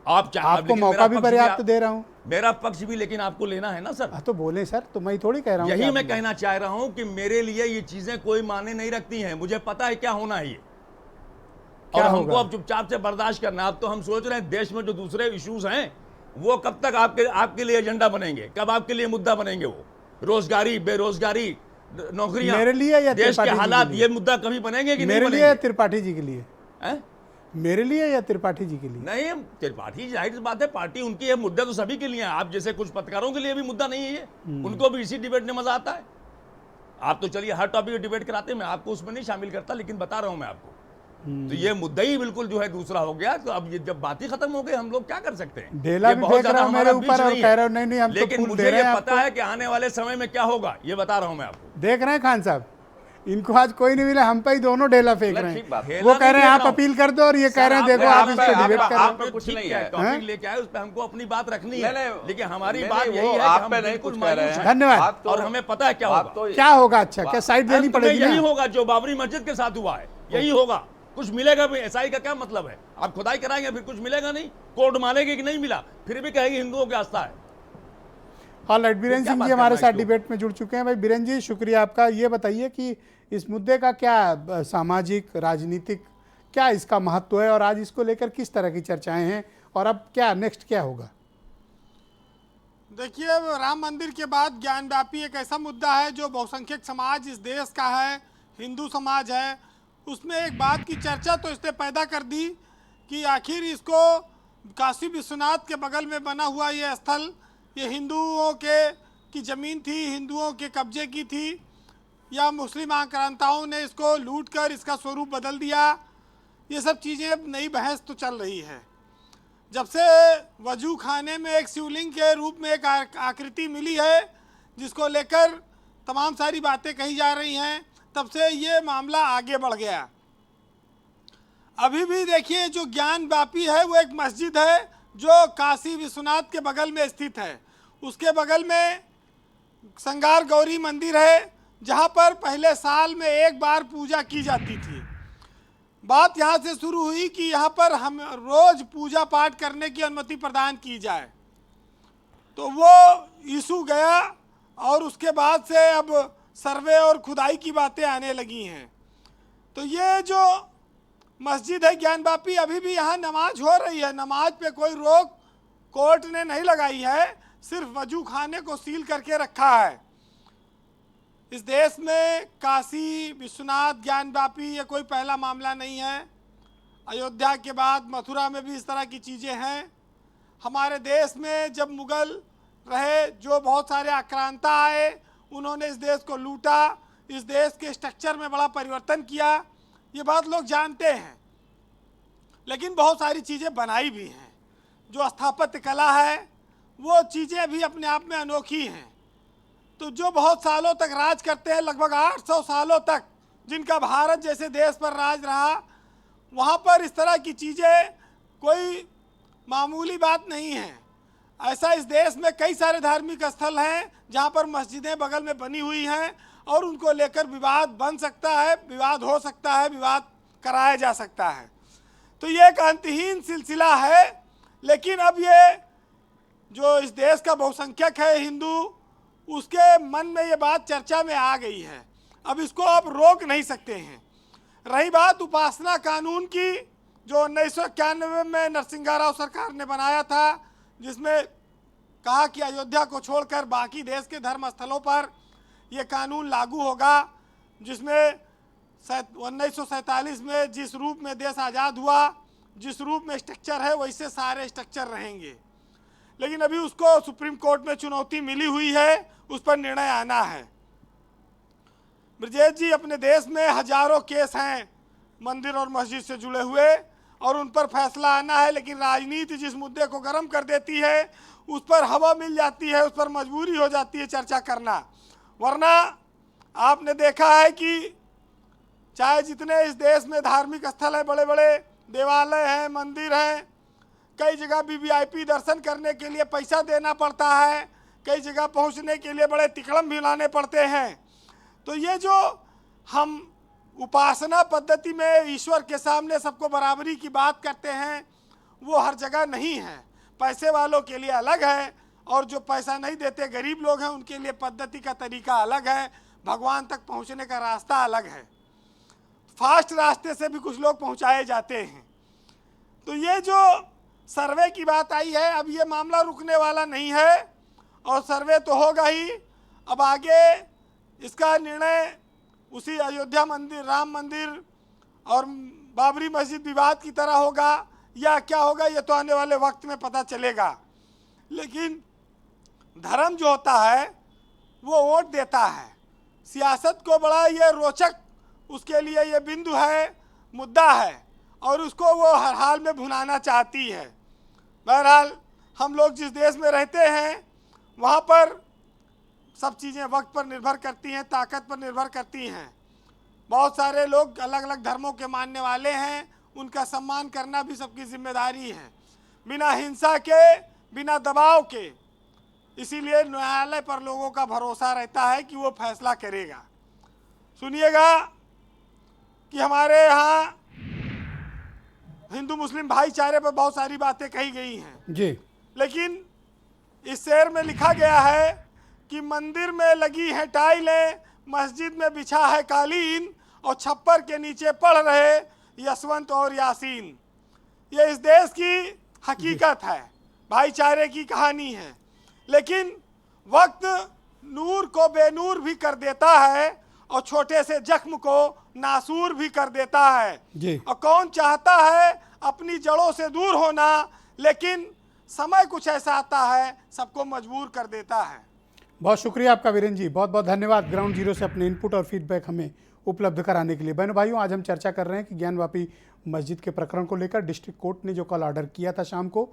आपको मौका भी पर्याप्त दे रहा हूँ, मेरा पक्ष भी, लेकिन आपको लेना है ना सर। तो बोले सर, तो मैं थोड़ी कह रहा हूँ। यही मैं कहना चाह रहा हूँ कि मेरे लिए ये चीजें कोई माने नहीं रखती हैं। मुझे पता है क्या होना है ये, और हमको अब चुपचाप से बर्दाश्त करना है। अब तो हम सोच रहे हैं देश में जो दूसरे इश्यूज हैं वो कब तक आपके लिए एजेंडा बनेंगे, कब आपके लिए मुद्दा बनेंगे। वो रोजगारी, बेरोजगारी, नौकरियां, मेरे लिए या देश के हालात, ये मुद्दा कभी बनेंगे कि नहीं मेरे बनेंगे? लिए या त्रिपाठी जी के लिए? हैं? मेरे लिए या त्रिपाठी जी के लिए? नहीं, त्रिपाठी जाहिर सी बात है, पार्टी उनकी है, मुद्दा तो सभी के लिए है। आप जैसे कुछ पत्रकारों के लिए भी मुद्दा नहीं है ये, उनको भी इसी डिबेट में मजा आता है। आप तो चलिए हर टॉपिक डिबेट कराते हैं, मैं आपको उसमें नहीं शामिल करता, लेकिन बता रहा हूं मैं आपको। तो ये मुद्दा ही बिल्कुल जो है दूसरा हो गया। तो अब ये जब बात ही खत्म हो गई, हम लोग क्या कर सकते हैं? ढेला भी फेंक रहा मेरे ऊपर और कह रहे हो नहीं हम तो लेकिन फूल मुझे दे रहे ये हैं पता है कि आने वाले समय में क्या होगा, ये बता रहा हूं मैं आपको। देख रहे हैं खान साहब, इनको आज कोई नहीं मिला, हम पे ही दोनों ढेला फेंक रहे हैं। वो कह रहे हैं आप अपील कर दो, और ये कह रहे हैं देखो आप इस पे डिबेट कर रहे हो। कुछ नहीं है, टॉपिक लेके आए, उस पे हमको अपनी बात रखनी है, लेकिन हमारी बात यही है कि हम बिल्कुल मायूस हैं। धन्यवाद। और हमें पता है क्या होगा, क्या होगा। अच्छा, क्या साइड देनी पड़ेगी? यही होगा जो बाबरी मस्जिद के साथ हुआ है, यही होगा। कुछ मिलेगा भी? एसआई का क्या मतलब है? आप खुदाई कराएंगे फिर कुछ मिलेगा नहीं, कोर्ट मानेगी कि नहीं मिला, फिर भी कहेगी हिंदुओं की आस्था है। ऑलराइट, बीरेन्द्र सिंह जी हमारे साथ डिबेट में जुड़ चुके हैं। भाई बीरेन्द्र जी, शुक्रिया आपका। ये बताइए कि इस मुद्दे का क्या सामाजिक, राजनीतिक क्या इसका महत्व है, और आज इसको लेकर किस तरह की चर्चाएं हैं, और अब क्या नेक्स्ट क्या होगा? देखिए, राम मंदिर के बाद ज्ञानव्यापी एक ऐसा मुद्दा है जो बहुसंख्यक समाज इस देश का है, हिंदू समाज है, उसमें एक बात की चर्चा तो इसने पैदा कर दी कि आखिर इसको काशी विश्वनाथ के बगल में बना हुआ ये स्थल, ये हिंदुओं की ज़मीन थी, हिंदुओं के कब्जे की थी, या मुस्लिम आक्रांताओं ने इसको लूट कर इसका स्वरूप बदल दिया। ये सब चीज़ें अब नई बहस तो चल रही है। जब से वजू खाने में एक शिवलिंग के रूप में एक आकृति मिली है, जिसको लेकर तमाम सारी बातें कही जा रही हैं, तब से ये मामला आगे बढ़ गया। अभी भी देखिए, जो ज्ञानव्यापी है वो एक मस्जिद है जो काशी विश्वनाथ के बगल में स्थित है। उसके बगल में श्रृंगार गौरी मंदिर है, जहाँ पर पहले साल में एक बार पूजा की जाती थी। बात यहाँ से शुरू हुई कि यहाँ पर हम रोज़ पूजा पाठ करने की अनुमति प्रदान की जाए, तो वो इशू गया, और उसके बाद से अब सर्वे और खुदाई की बातें आने लगी हैं। तो ये जो मस्जिद है ज्ञानव्यापी, अभी भी यहाँ नमाज हो रही है, नमाज पे कोई रोक कोर्ट ने नहीं लगाई है, सिर्फ वजू खाने को सील करके रखा है। इस देश में काशी विश्वनाथ ज्ञानव्यापी ये कोई पहला मामला नहीं है। अयोध्या के बाद मथुरा में भी इस तरह की चीज़ें हैं। हमारे देश में जब मुगल रहे, जो बहुत सारे आक्रांता आए, उन्होंने इस देश को लूटा, इस देश के स्ट्रक्चर में बड़ा परिवर्तन किया, ये बात लोग जानते हैं। लेकिन बहुत सारी चीज़ें बनाई भी हैं। जो स्थापत्य कला है वो चीज़ें भी अपने आप में अनोखी हैं। तो जो बहुत सालों तक राज करते हैं, लगभग 800 सालों तक जिनका भारत जैसे देश पर राज रहा, वहाँ पर इस तरह की चीज़ें कोई मामूली बात नहीं है। ऐसा इस देश में कई सारे धार्मिक स्थल हैं जहाँ पर मस्जिदें बगल में बनी हुई हैं, और उनको लेकर विवाद बन सकता है, विवाद हो सकता है, विवाद कराया जा सकता है। तो ये एक अंतहीन सिलसिला है। लेकिन अब ये जो इस देश का बहुसंख्यक है हिंदू, उसके मन में ये बात चर्चा में आ गई है। अब इसको आप रोक नहीं सकते हैं। रही बात उपासना कानून की, जो 1991 में नरसिंह राव सरकार ने बनाया था, जिसमें कहा कि अयोध्या को छोड़कर बाकी देश के धर्म स्थलों पर ये कानून लागू होगा, जिसमें 1947 में जिस रूप में देश आज़ाद हुआ, जिस रूप में स्ट्रक्चर है वैसे सारे स्ट्रक्चर रहेंगे। लेकिन अभी उसको सुप्रीम कोर्ट में चुनौती मिली हुई है, उस पर निर्णय आना है। ब्रजेश जी, अपने देश में हजारों केस हैं मंदिर और मस्जिद से जुड़े हुए और उन पर फैसला आना है, लेकिन राजनीति जिस मुद्दे को गर्म कर देती है उस पर हवा मिल जाती है, उस पर मजबूरी हो जाती है चर्चा करना। वरना आपने देखा है कि चाहे जितने इस देश में धार्मिक स्थल हैं, बड़े बड़े देवालय हैं, मंदिर हैं, कई जगह वीवीआईपी दर्शन करने के लिए पैसा देना पड़ता है, कई जगह पहुंचने के लिए बड़े तिकड़म भी लाने पड़ते हैं। तो ये जो हम उपासना पद्धति में ईश्वर के सामने सबको बराबरी की बात करते हैं, वो हर जगह नहीं है। पैसे वालों के लिए अलग है और जो पैसा नहीं देते गरीब लोग हैं उनके लिए पद्धति का तरीका अलग है, भगवान तक पहुंचने का रास्ता अलग है। फास्ट रास्ते से भी कुछ लोग पहुंचाए जाते हैं। तो ये जो सर्वे की बात आई है, अब ये मामला रुकने वाला नहीं है और सर्वे तो होगा ही। अब आगे इसका निर्णय उसी अयोध्या मंदिर, राम मंदिर और बाबरी मस्जिद विवाद की तरह होगा या क्या होगा, ये तो आने वाले वक्त में पता चलेगा। लेकिन धर्म जो होता है वो वोट देता है। सियासत को बड़ा ये रोचक, उसके लिए ये बिंदु है, मुद्दा है और उसको वो हर हाल में भुनाना चाहती है। बहरहाल हम लोग जिस देश में रहते हैं वहाँ पर सब चीज़ें वक्त पर निर्भर करती हैं, ताकत पर निर्भर करती हैं। बहुत सारे लोग अलग अलग धर्मों के मानने वाले हैं, उनका सम्मान करना भी सबकी जिम्मेदारी है, बिना हिंसा के, बिना दबाव के। इसीलिए न्यायालय पर लोगों का भरोसा रहता है कि वो फैसला करेगा। सुनिएगा कि हमारे यहाँ हिंदू मुस्लिम भाईचारे पर बहुत सारी बातें कही गई हैं जी, लेकिन इस शेर में लिखा गया है कि मंदिर में लगी है टाइलें, मस्जिद में बिछा है कालीन और छप्पर के नीचे पढ़ रहे यशवंत और यासीन। ये इस देश की हकीकत है, भाईचारे की कहानी है। लेकिन वक्त नूर को बेनूर भी कर देता है और छोटे से जख्म को नासूर भी कर देता है जी। और कौन चाहता है अपनी जड़ों से दूर होना, लेकिन समय कुछ ऐसा आता है सबको मजबूर कर देता है। बहुत शुक्रिया आपका वीरेंद्र जी, बहुत बहुत धन्यवाद ग्राउंड जीरो से अपने इनपुट और फीडबैक हमें उपलब्ध कराने के लिए। बहनों भाइयों, आज हम चर्चा कर रहे हैं कि ज्ञानवापी मस्जिद के प्रकरण को लेकर डिस्ट्रिक्ट कोर्ट ने जो कल ऑर्डर किया था शाम को,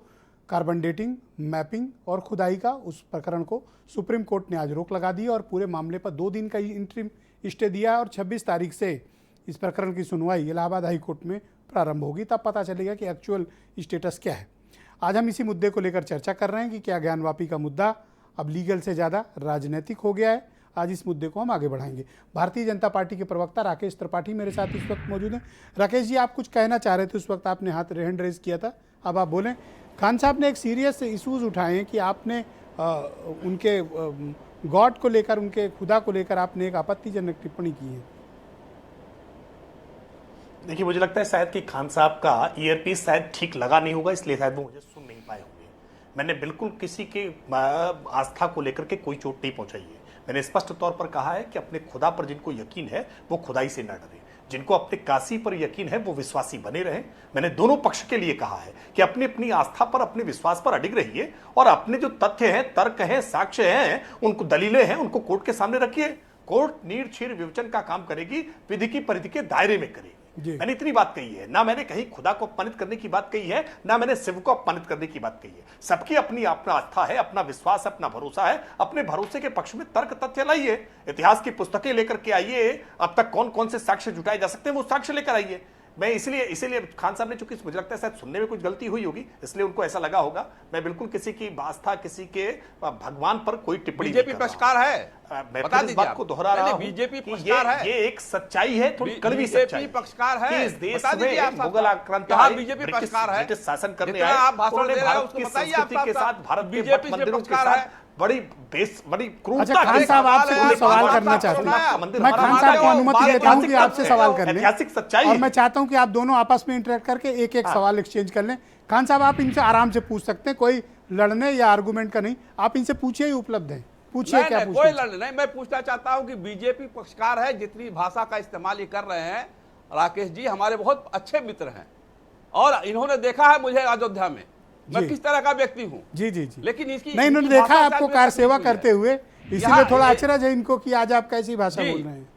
कार्बन डेटिंग, मैपिंग और खुदाई का, उस प्रकरण को सुप्रीम कोर्ट ने आज रोक लगा दी और पूरे मामले पर 2 दिन का इंटरिम स्टे दिया और 26 तारीख से इस प्रकरण की सुनवाई इलाहाबाद हाई कोर्ट में प्रारंभ होगी। तब पता चलेगा कि एक्चुअल स्टेटस क्या है। आज हम इसी मुद्दे को लेकर चर्चा कर रहे हैं कि क्या ज्ञानवापी का मुद्दा अब लीगल से ज़्यादा राजनीतिक हो गया है। आज इस मुद्दे को हम आगे बढ़ाएंगे। भारतीय जनता पार्टी के प्रवक्ता राकेश त्रिपाठी मेरे साथ इस वक्त मौजूद हैं। राकेश जी, आप कुछ कहना चाह रहे थे, उस वक्त आपने हैंड रेज किया था, अब आप बोलें। खान साहब ने एक सीरियस इशूज़ उठाए हैं कि आपने उनके गॉड को लेकर, उनके खुदा को लेकर आपने एक आपत्तिजनक टिप्पणी की है। देखिए, मुझे लगता है शायद कि खान साहब का ईयरपीस शायद ठीक लगा नहीं होगा, इसलिए शायद वो मुझे सुन नहीं पाए होंगे। मैंने बिल्कुल किसी के आस्था को लेकर के कोई चोट नहीं पहुंचाई है। मैंने स्पष्ट तौर पर कहा है कि अपने खुदा पर जिनको यकीन है वो खुदाई से न डरे, जिनको अपने काशी पर यकीन है वो विश्वासी बने रहें। मैंने दोनों पक्ष के लिए कहा है कि अपनी अपनी आस्था पर, अपने विश्वास पर अडिग रहिए और अपने जो तथ्य हैं, तर्क हैं, साक्ष्य हैं, उनको दलीलें हैं, उनको कोर्ट के सामने रखिए। कोर्ट नीड़ छीड़ विवेचन का काम करेगी, विधि की परिधि के दायरे में करेगी। मैंने इतनी बात कही है, ना मैंने कहीं खुदा को अपमानित करने की बात कही है, ना मैंने शिव को अपमानित करने की बात कही है। सबकी अपनी अपना आस्था है, अपना विश्वास, अपना भरोसा है। अपने भरोसे के पक्ष में तर्क तथ्य लाइए, इतिहास की पुस्तकें लेकर के आइए। अब तक कौन कौन से साक्ष्य जुटाए जा सकते हैं वो साक्ष्य लेकर आइए। मैं इसीलिए खान साहब ने, चूंकि मुझे लगता है शायद सुनने में कुछ गलती हुई होगी, इसलिए उनको ऐसा लगा होगा। मैं बिल्कुल किसी की आस्था, किसी के भगवान पर कोई टिप्पणी नहीं कर रहा हूं। बीजेपी पक्षकार है, मैं इस बात को दोहरा रहा हूं। बीजेपी कि पक्षकार है, ये एक सच्चाई है, थोड़ी कड़वी सच्चाई। पक्षकार है कि इस देश में मुगल आक्रांता है, बीजेपी पक्षकार है, ब्रिटिश शासन करने जितना आए, आप भाषण दे रहे हैं उसको की बताइए। संस्कृति के साथ, भारत के बीजेपी मंदिरों के पक्षकार साथ बड़ी क्रूरता। अच्छा, खान साहब आपसे कोई सवाल करना चाहते हैं? मैं खान साहब को अनुमति देता हूं कि आपसे सवाल कर लें, ऐतिहासिक सच्चाई, और मैं चाहता हूं कि आप दोनों आपस में इंटरेक्ट करके एक एक सवाल एक्सचेंज कर लें। खान साहब, आप इनसे आराम से पूछ सकते हैं, कोई लड़ने या आर्गुमेंट का नहीं, आप इनसे पूछिए, ही उपलब्ध है, पूछिए क्या पूछना। कोई लड़ने नहीं, मैं पूछना चाहता हूं कि बीजेपी पक्षकार है, जितनी भाषा का इस्तेमाल ये कर रहे हैं, राकेश जी हमारे बहुत अच्छे मित्र हैं और इन्होंने देखा है मुझे अयोध्या में, मैं किस तरह का व्यक्ति हूँ। जी जी जी। लेकिन इसकी नहीं, इन्होंने इनकी देखा भाषा आपको शायद कार मेरे सेवा तकलीफ हुई करते है। हुए, इसीलिए यहाँ थोड़ा ये- अचरज है इनको कि आज आप कैसी भाषा जी। बोल रहे हैं।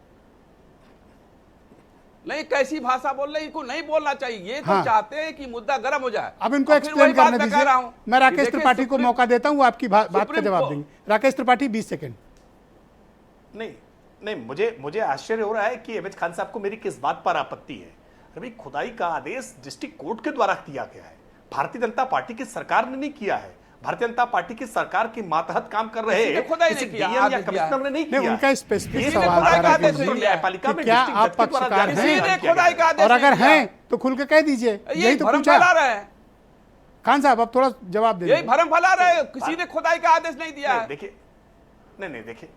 नहीं, कैसी भाषा बोल रहे हैं, इनको नहीं बोलना चाहिए। ये तो हाँ। चाहते हैं कि मुद्दा गर्म हो जाए। अब इनको और फिर एक्सप्लेन वही बात करने मैं कह दीजिए। रहा हूं मैं कि राकेश देखिए, त्रिपाठी को सुप्रीम- मौका देता हूं, वो आपकी बात का सुप्रीम जवाब को- देंगे। राकेश त्रिपाठी 20 सेकंड। नहीं नहीं, मुझे आश्चर्य हो रहा है कि एमएच खान साहब को मेरी किस बात पर आपत्ति है। अभी खुदाई का आदेश डिस्ट्रिक्ट कोर्ट के द्वारा दिया गया है, भारतीय जनता पार्टी की सरकार ने नहीं किया है। भारतीय जनता पार्टी की सरकार के मातहत काम कर रहे किसी ने खुदाई किसी नहीं किया, DM या आदेश दिया कमिश्नर ने नहीं नहीं, किया। उनका स्पेसिफिक किसी ने सवाल खुदाई था का आदेश राकेश नहीं जी दिया है, पालिका कि में क्या डिस्ट्रिक्ट आप जज के द्वारा पक्षकार जारी हैं? किया किसी ने गया खुदाई है। का आदेश और अगर नहीं दिया। हैं तो खुल के कह दीजिए, ये यही तो भरम पूछा। फैला रहे हैं, खान साहब आप थोड़ा जवाब दे यही दीजिए। भरम फैला रहे हैं। किसी ने खुदाई का आदेश नहीं दिया है। देखिए, नहीं देखिए,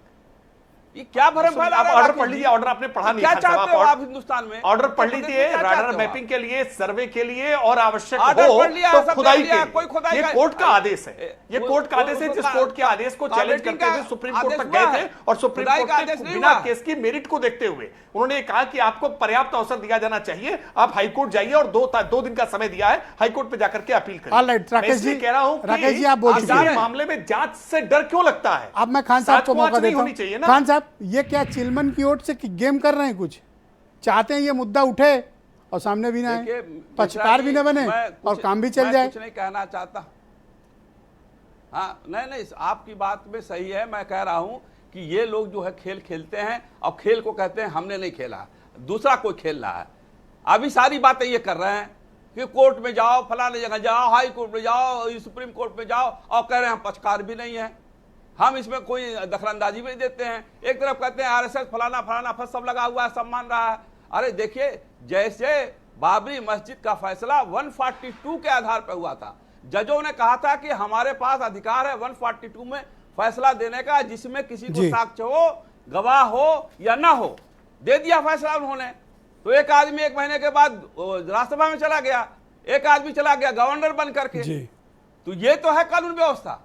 ये क्या भरम फैला आप रहे हैं? ऑर्डर राकेश पढ़ जी? लीजिए, ऑर्डर आपने पढ़ा नहीं। क्या खान साहब, चाहते हो आप आप हिंदुस्तान में? ऑर्डर पढ़ उत्तर प्रदेश लीजिए, में क्या राडार चाहते हो मैपिंग आप? के लिए, सर्वे के लिए और आवश्यक ऑर्डर हो पढ़ लिया, तो सब खुदाई देख लिया, के कोई खुदाई ये का- कोर्ट का आदेश है। ये वो- कोर्ट का आदेश है, वो- जिस वो- कोर्ट के आदेश को चैलेंज कार्बेटिंग करते का हुए सुप्रीम कोर्ट तक आदेश गए हुआ थे है। और सुप्रीम खुदाई कोर्ट का ने आदेश नहीं बिना हुआ। केस की मेरिट को देखते हुए उन्होंने कहा कि आपको पर्याप्त अवसर दिया जाना चाहिए, आप हाईकोर्ट जाइए और 2 दिन का समय दिया है, हाईकोर्ट पे जाकर के अपील करिए। ऑलराइट, राकेश मैं इसलिए जी- कह रहा हूं कि राकेश जी, आप बोल इस चुके हैं। मामले में जांच से डर क्यों लगता है? अब मैं खान साहब को जांच मौका नहीं देता होनी चाहिए हूं। ना। खान साहब, ये क्या चिलमन की ओर से गेम कर रहे हैं? कुछ चाहते हैं ये मुद्दा उठे और सामने भी ना देखिए, आए, मिश्रा पक्षकार जी, भी ना बने मैं और कुछ- काम भी चल मैं जाए। कुछ नहीं कहना चाहता। हाँ, नहीं, आपकी बात में सही है। मैं कह रहा हूं कि ये लोग जो है खेल खेलते हैं और खेल को कहते हैं हमने नहीं खेला, दूसरा कोई खेल रहा है। अभी सारी बातें ये कर रहे हैं कि कोर्ट में जाओ, फलाने जगह जाओ, हाई कोर्ट में जाओ, सुप्रीम कोर्ट में जाओ, और कह रहे हैं हम पक्षकार भी नहीं है, हम इसमें कोई दखलंदाजी भी देते हैं। एक तरफ कहते हैं आरएसएस फलाना फलाना सब लगा हुआ है, सब मान रहा है। अरे देखिए, जैसे बाबरी मस्जिद का फैसला 142 के आधार पर हुआ था, जजों ने कहा था कि हमारे पास अधिकार है 142 में फैसला देने का, जिसमें किसी को जी। साक्ष्य हो, गवाह हो या ना हो। दे दिया फैसला उन्होंने। तो एक आदमी 1 महीने के बाद राज्यसभा में चला गया, एक आदमी चला गया गवर्नर बन करके। जी। तो ये तो है कानून व्यवस्था।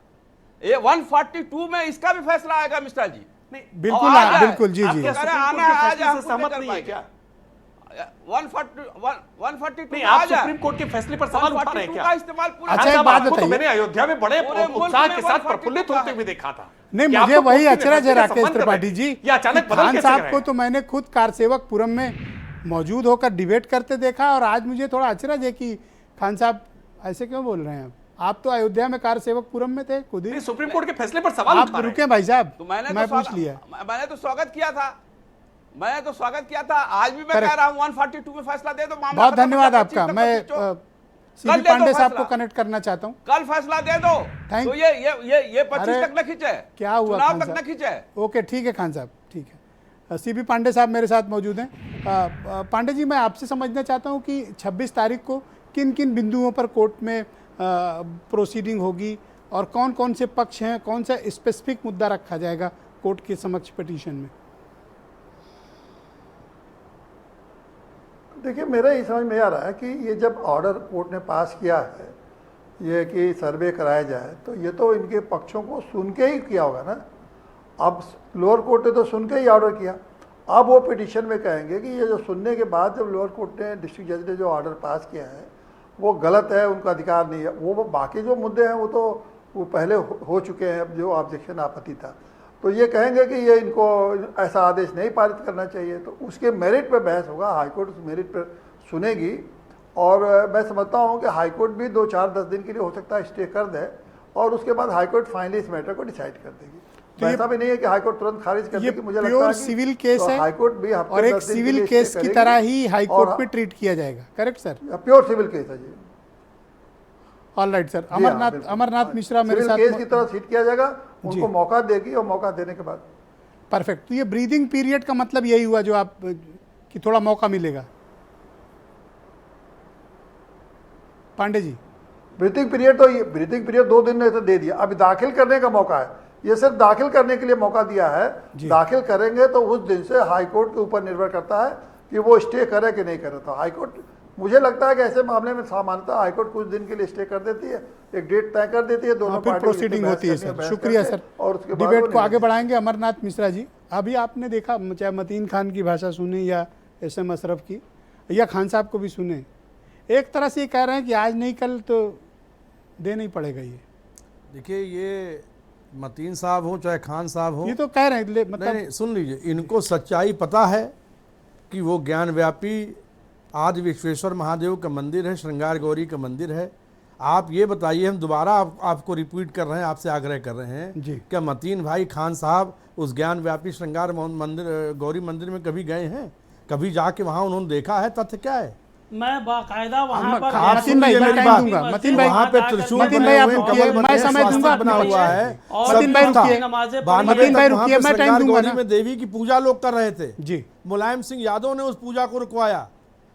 ये 142 में इसका भी फैसला आएगा मिश्रा जी। बिल्कुल, और आ जाए। बिल्कुल, जी आप जी। क्या अरे सुप्रीम आना कोर्ट के है, फैसले आज से हम सहमत कर नहीं है पाएंगे। क्या? 142 नहीं, आ आप जाए। सुप्रीम कोर्ट के फैसले पर सवाल उठा रहे हैं 142 क्या? का इस्तेमाल पूरा अच्छा, खान एक साहब, बात आपको तो बताइए। मैंने अयोध्या में बड़े पूरे मुल्क उत्साह में के साथ 142 प्रफुल्लित का होते है। हुए देखा था। नहीं, कि मुझे आपको वही कोर्ट के अचरज है फैसले के राकेश संबंध में त्रिपाठी जी ये अचानक कि बदल खान कैसे साहब गए? को तो मैंने खुद कारसेवक पुरम में मौजूद होकर डिबेट करते देखा, और आज मुझे थोड़ा अचरज है कि खान साहब ऐसे क्यों बोल रहे हैं। आप तो अयोध्या में कारसेवक पुरम में थे खुद ही। सुप्रीम कोर्ट के फैसले पर सवाल आप उठा रहे हैं। रुके भाई साहब, तो मैंने मैं तो पूछ लिया। मैंने तो स्वागत किया था। मैंने तो स्वागत किया था। आज भी मैं Correct. कह रहा हूं 142 में फैसला दे दो। मामला बहुत खत्म हो धन्यवाद जाए, आपका। 25 तक मैं खींचो। सीबी कल दे दो पांडे साहब को फैसला। कनेक्ट करना चाहता हूँ। कल फैसला दे दो। Thank- तो ये 25 अरे, तक न खींचे, क्या हुआ चुनाव खान तक साहब? न खींचे। ओके, ठीक है खान साहब, ठीक है। सीबी पांडे साहब मेरे साथ मौजूद हैं। पांडे जी, मैं आपसे समझना चाहता हूं कि 26 तारीख को किन किन बिंदुओं पर कोर्ट में प्रोसीडिंग होगी और कौन कौन से पक्ष हैं, कौन सा स्पेसिफिक मुद्दा रखा जाएगा कोर्ट के समक्ष पिटीशन में? देखिए, मेरा ये समझ में आ रहा है कि ये जब ऑर्डर कोर्ट ने पास किया है ये कि सर्वे कराया जाए, तो ये तो इनके पक्षों को सुन के ही किया होगा ना। अब लोअर कोर्ट ने तो सुन के ही ऑर्डर किया। अब वो पिटीशन में कहेंगे कि ये जो सुनने के बाद जब लोअर कोर्ट ने, डिस्ट्रिक्ट जज ने जो ऑर्डर पास किया है वो गलत है, उनका अधिकार नहीं है। वो बाकी जो मुद्दे हैं वो तो वो पहले हो चुके हैं, जो ऑब्जेक्शन आपत्ति था। तो ये कहेंगे कि ये इनको ऐसा आदेश नहीं पारित करना चाहिए, तो उसके मेरिट पे बहस होगा। हाईकोर्ट उस मेरिट पर सुनेगी, और मैं समझता हूँ कि हाईकोर्ट भी 2, 4, 10 दिन के लिए हो सकता है स्टे कर दे, और उसके बाद हाईकोर्ट फाइनली इस मैटर को डिसाइड कर देगी। तो ऐसा भी नहीं है कि हाईकोर्ट तुरंत खारिज कर देगी। मुझे लगता है प्योर कि सिविल केस तो है हाईकोर्ट भी हफ्ते और एक 10 दिन के सिविल लिए केस स्टे की करेगी। तरह ही हाईकोर्ट और में ट्रीट किया जाएगा। Correct sir? Pure civil case है जी। All right sir. जी हाँ, अमरनाथ बिल्कुल। अमरनाथ मिश्रा मेरे सिविल साथ केस की तरह सीट किया जाएगा, जी। उनको मौका देगी, और मौका देने के बाद परफेक्ट। तो ये ब्रीदिंग पीरियड का मतलब यही हुआ जो आप कि थोड़ा मौका मिलेगा। पांडे जी, ब्रीथिंग पीरियड, तो ये ब्रीथिंग पीरियड 2 दिन ने तो दे दिया। अभी दाखिल करने का मौका है, ये सिर्फ दाखिल करने के लिए मौका दिया है। दाखिल करेंगे तो उस दिन से हाईकोर्ट के ऊपर निर्भर करता है कि वो स्टे करे कि नहीं करे। तो हाईकोर्ट, मुझे लगता है कि ऐसे मामले में सामान्यतः हाईकोर्ट कुछ दिन के लिए स्टे कर देती है, एक डेट तय कर देती है, दोनों फिर पार्टी प्रोसीडिंग होती है सर। शुक्रिया सर। और उसके बाद डिबेट वो को आगे निर्णय बढ़ाएंगे। अमरनाथ मिश्रा जी, अभी आपने देखा, चाहे मतीन खान की भाषा सुने या SM अशरफ की या खान साहब को भी सुने, एक तरह से ये कह रहे हैं कि आज नहीं कल तो देना ही पड़ेगा ये। देखिए, ये मतीन साहब हो चाहे खान साहब हो, ये तो कह रहे हैं मतलब नहीं, सुन लीजिए, इनको सच्चाई पता है कि वो ज्ञान व्यापी आदि विश्वेश्वर महादेव का मंदिर है, श्रृंगार गौरी का मंदिर है। आप ये बताइए, हम दोबारा आपको रिपीट कर रहे हैं, आपसे आग्रह कर रहे हैं जी। क्या मतीन भाई खान साहब उस ज्ञान व्यापी श्रृंगार मंदिर गौरी मंदिर में कभी गए हैं? कभी जाके वहाँ उन्होंने देखा है? तथ्य क्या है? मैं बाकायदा वहाँ पर आप मतीन भाई, मैं टाइम दूंगा। मतीन भाई, वहाँ पे त्रिशूल मतीन भाई आप रुकिए, मैं समय दूंगा। बना हुआ है। मतीन भाई रुकिए, मतीन भाई रुकिए, मैं टाइम दूंगा ना। में देवी की पूजा लोग कर रहे थे जी। मुलायम सिंह यादव ने उस पूजा को रुकवाया।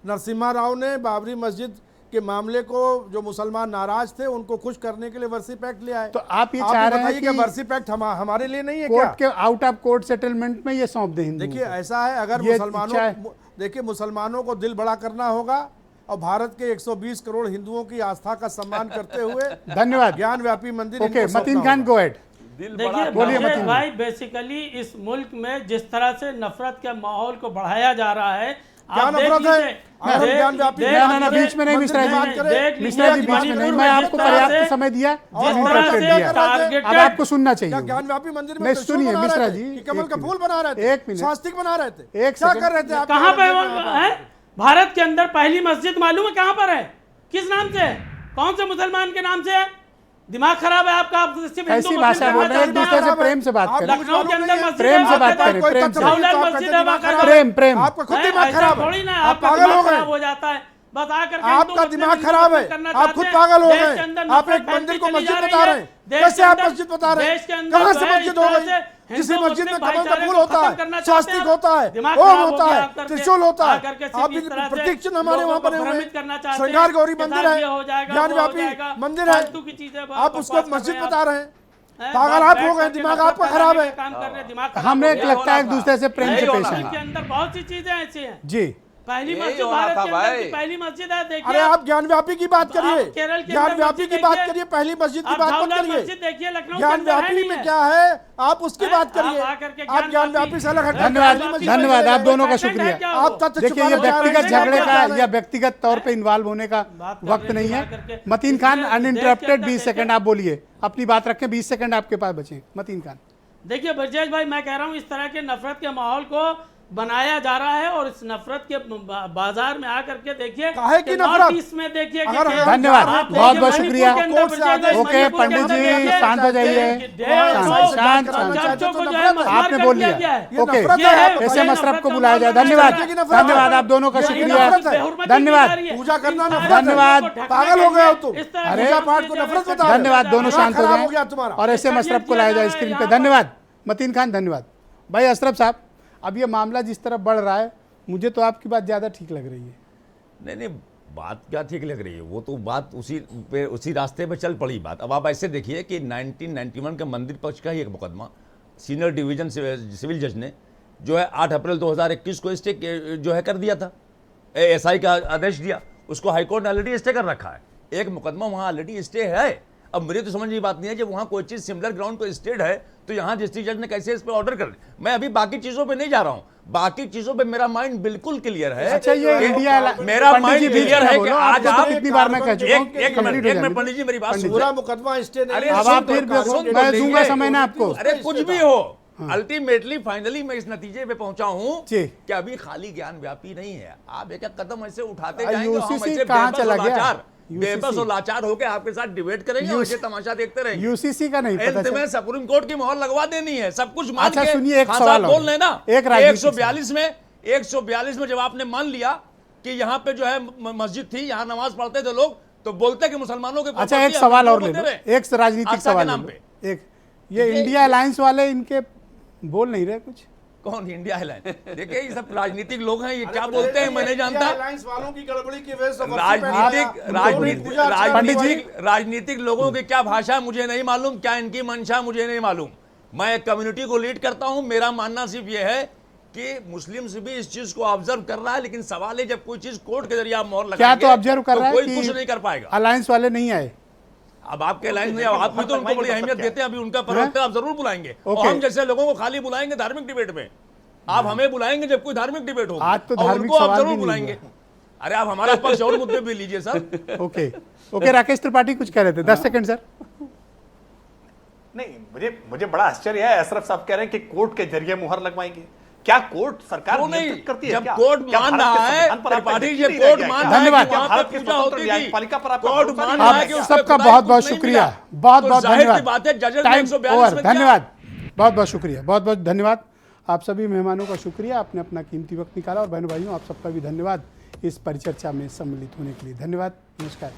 नरसिम्हा राव ने बाबरी मस्जिद के मामले को, जो मुसलमान नाराज थे उनको खुश करने के लिए वर्सिप एक्ट ले आए। तो आप ये चाह रहे हैं कि वर्सिप एक्ट हमारे लिए नहीं है कोर्ट के आउट ऑफ कोर्ट सेटलमेंट में ये सौंप दें हिंदुओं देखिए, को? ऐसा है, अगर मुसलमानों, देखिए मुसलमानों को दिल बड़ा करना होगा और भारत के 120 करोड़ हिंदुओं की आस्था का सम्मान करते हुए धन्यवाद। ज्ञान व्यापी मंदिर। Okay, Mateen Khan go ahead. देखिए बोलिए मतीन भाई, बेसिकली इस मुल्क में जिस तरह से नफरत के माहौल को बढ़ाया जा रहा है, क्या नफरत है? ज्ञान व्यापी ना बीच में नहीं मिश्रा जी, मिश्रा जी बीच में नहीं। मैं आपको पर्याप्त समय दिया, अब आपको सुनना चाहिए। ज्ञान व्यापी मंदिर में नहीं, सुनिए मिश्रा जी, कमल का फूल बना रहे थे, एक मिनट, स्वास्तिक बना रहे थे, एक क्या कर रहे थे आप? कहाँ पे है? भारत के अंदर पहली मस्जिद मालूम है कहाँ पर है? किस नाम से है? कौन से मुसलमान के नाम से है? दिमाग खराब है आपका। आप सिर्फ ऐसी भाषा बोल रहे हैं, एक दूसरे से प्रेम से बात करें। लखनऊ के अंदर मस्जिद प्रेम से बात करें, प्रेम से। मस्जिद है, प्रेम प्रेम। आपका खुद दिमाग खराब है, ना आप पागल हो गए। हो जाता है बस आकर आपका दिमाग खराब है, आप खुद पागल हो गए। आप एक मंदिर को मस्जिद बता रहे हैं, कैसे आप मस्जिद बता रहे हैं? कहाँ से मस्जिद हो गई? किसी मस्जिद में कमल का फूल होता है, स्वास्तिक होता है, ओम होता है, त्रिशूल होता है। आप प्रतीक चिन्ह हमारे वहाँ बने हुए हैं। श्रृंगार गौरी मंदिर है, ज्ञान व्यापी मंदिर है, आप उसको मस्जिद बता रहे हैं। पागल आप हो गए, दिमाग आपका खराब है। हमें लगता है एक दूसरे से प्रेम से पेश आए। के अंदर बहुत सी चीजें ऐसी हैं। जी, पहली मस्जिद भारत के अंदर की पहली मस्जिद है। देखिए, अरे आप ज्ञान व्यापी की बात करिए, केरल के ज्ञान अंदर व्यापी मस्जिद की बात देखिए। करिए, पहली मस्जिद की आप बात मत झावला करिए। मस्जिद देखिए, लखनऊ के ज्ञान अंदर है व्यापी नहीं में है। क्या है, आप उसकी बात करिए। आप आकर के आप ज्ञान व्यापी से अलग हटकर धन्यवाद, पहली मस्जिद धन्यवाद में आप दोनों का पेटेंट है शुक्रिया। क्या आप वो? तथ्य देखिए, ये छुपाना चाह रहे व्यक्तिगत हैं, झगड़े क्या का कर रहे या हैं? व्यक्तिगत तौर पे इन्वॉल्व होने का वक्त नहीं है। मतीन खान अनइंटरप्टेड 20 सेकंड आप बोलिए, अपनी बात रखें, 20 सेकंड आपके पास बचे। मतीन खान। देखिए ब्रजेश भाई, मैं कह रहा हूँ इस तरह के नफरत के माहौल को बनाया जा रहा है और इस नफरत के बाजार में आकर के देखिए काहे की नफरत? नॉर्थ ईस्ट में देखिए कि अगर क्या- धन्यवाद, आप देखिए बहुत बहुत मणिपुर शुक्रिया। के अंदर ब्रजेश भाई, ओके मणिपुर के पंडित अंदर जी, देखिए, शांत हो जाइए। शांत चर्चों को जो है मसला आपने कर बोल दिया लिया। गया है। ओके, नफरत ये है, ऐसे ये मशरफ नफरत को का बुलाया जाए। मामला धन्यवाद, है। धन्यवाद आप दोनों का ये शुक्रिया। नफरत बेहुरमती धन्यवाद, की जा रही है। पूजा करना इन नफरत सारे धन्यवाद। लोगों को पागल हो गए हो तुम। इस तरह अरे, पूजा पाठ को नफरत बता रहे हो। धन्यवाद, दोनों शांत हो खराब हो गया जाए तुम्हारा। और ऐसे मशरफ को लाया जाए स्क्रीन पे। धन्यवाद मतीन खान, धन्यवाद। भाई अशरफ साहब, अब ये मामला जिस तरफ बढ़ रहा है, मुझे तो आपकी बात ज़्यादा ठीक लग रही है। नहीं, बात क्या ठीक लग रही है, वो तो बात उसी रास्ते पे चल पड़ी बात। अब आप ऐसे देखिए कि 1991 के मंदिर पक्ष का ही एक मुकदमा सीनियर डिवीजन सिविल जज ने जो है 8 अप्रैल 2021 को स्टे जो है कर दिया था, एएसआई का आदेश दिया, उसको हाईकोर्ट ने ऑलरेडी स्टे कर रखा है। एक मुकदमा वहाँ ऑलरेडी स्टे है। अब मुझे तो समझ में बात नहीं है, जब वहाँ कोई चीज़ सिमिलर ग्राउंड पे स्टेड है तो यहाँ डिस्ट्रिक्ट जज ने कैसे इस पर ऑर्डर कर। मैं अभी बाकी चीज़ों पे नहीं जा रहा हूँ, बाकी चीज़ों पे मेरा माइंड बिल्कुल क्लियर है। अच्छा, ये इंडिया मेरा माइंड क्लियर है कि आज आप कितनी बार मैं कह चुका हूं, एक मिनट पंडित जी मेरी बात सुनिए। पूरा मुकदमा स्टे नहीं। अरे अब आप फिर मैं दूंगा समय ना आपको। अरे कुछ भी हो, अल्टीमेटली फाइनली मैं इस नतीजे पे पहुंचा हूं जी। कि अभी खाली ज्ञान व्यापी नहीं है। आप एक एक कदम ऐसे उठाते UCC जाएंगे, हम ऐसे कहाँ चला गया? बेबस और लाचार होकर आपके साथ डिबेट करेंगे और ये तमाशा देखते रहेंगे। यूसीसी का नहीं पता अंत में सुप्रीम कोर्ट की मोहर लगवा देनी है, सब कुछ मान अच्छा, के। सुनिए, एक खान सवाल साहब और। बोल रहे हैं ना, एक राजनीतिक 142 में जब आपने मान लिया कि यहाँ पे जो है मस्जिद थी, यहाँ नमाज पढ़ते थे लोग, तो बोलते कि मुसलमानों के। अच्छा, एक सवाल और ले लो, एक राजनीतिक सवाल ले लो। एक ये इंडिया अलायंस वाले इनके बोल नहीं रहे कुछ। कौन इंडिया अलायंस? देखिए ये सब राजनीतिक लोग हैं, ये क्या बोलते हैं मैं नहीं जानता। अलायंस वालों की गड़बड़ी की वजह से राजनीतिक लोगों की क्या भाषा है मुझे नहीं मालूम, क्या इनकी मंशा मुझे नहीं मालूम। मैं एक कम्युनिटी को लीड करता हूं, मेरा मानना सिर्फ ये है कि मुस्लिम्स भी इस चीज को ऑब्जर्व कर रहा है, लेकिन सवाल है जब कोई चीज कोर्ट के जरिए आप मोहर लगाएंगे, क्या तो ऑब्जर्व कर रहा है कोई कि कुछ नहीं कर पाएगा। अलायंस वाले नहीं आए। अब आपके लाइन में आप भी तो उनको बड़ी अहमियत देते हैं, अभी उनका प्रवक्ता आप जरूर बुलाएंगे और हम जैसे लोगों को खाली बुलाएंगे धार्मिक डिबेट में। आप हमें बुलाएंगे जब कोई धार्मिक डिबेट होगा, आज तो और धार्मिक उनको आप सवाल जरूर भी नहीं बुलाएंगे। अरे आप हमारा पक्ष और मुद्दे भी लीजिए सर। ओके राकेश त्रिपाठी कुछ कह रहे थे, 10 सेकंड सर। नहीं, मुझे बड़ा आश्चर्य है, अशरफ साहब कह रहे हैं कि कोर्ट के जरिए मुहर लगवाएंगे। क्या कोर्ट सरकार नियंत्रित करती है? जब क्या? कोर्ट क्या मान भारत रहा के है, संविधान पर आपका त्रिपाठी यकीन जी नहीं कोर्ट रह गया? मान क्या? रहा है कि धन्यवाद। वहाँ पे भारत की पूजा स्वतंत्र होती थी, न्यायपालिका पर आपका कोर्ट भरोसा मान नहीं रहा है है कि क्या? उस पे सबका खुदाई बहुत कुछ बहुत नहीं शुक्रिया, मिला। बहुत तो बहुत जाहिर सी धन्यवाद। बात है, जजेस ने टाइम 142 ओवर, में क्या? धन्यवाद, बहुत बहुत शुक्रिया, बहुत बहुत धन्यवाद। आप सभी मेहमानों का शुक्रिया, आपने अपना कीमती वक्त निकाला, और बहनों भाइयों आप सबका भी धन्यवाद इस परिचर्चा में सम्मिलित होने के लिए। धन्यवाद, नमस्कार।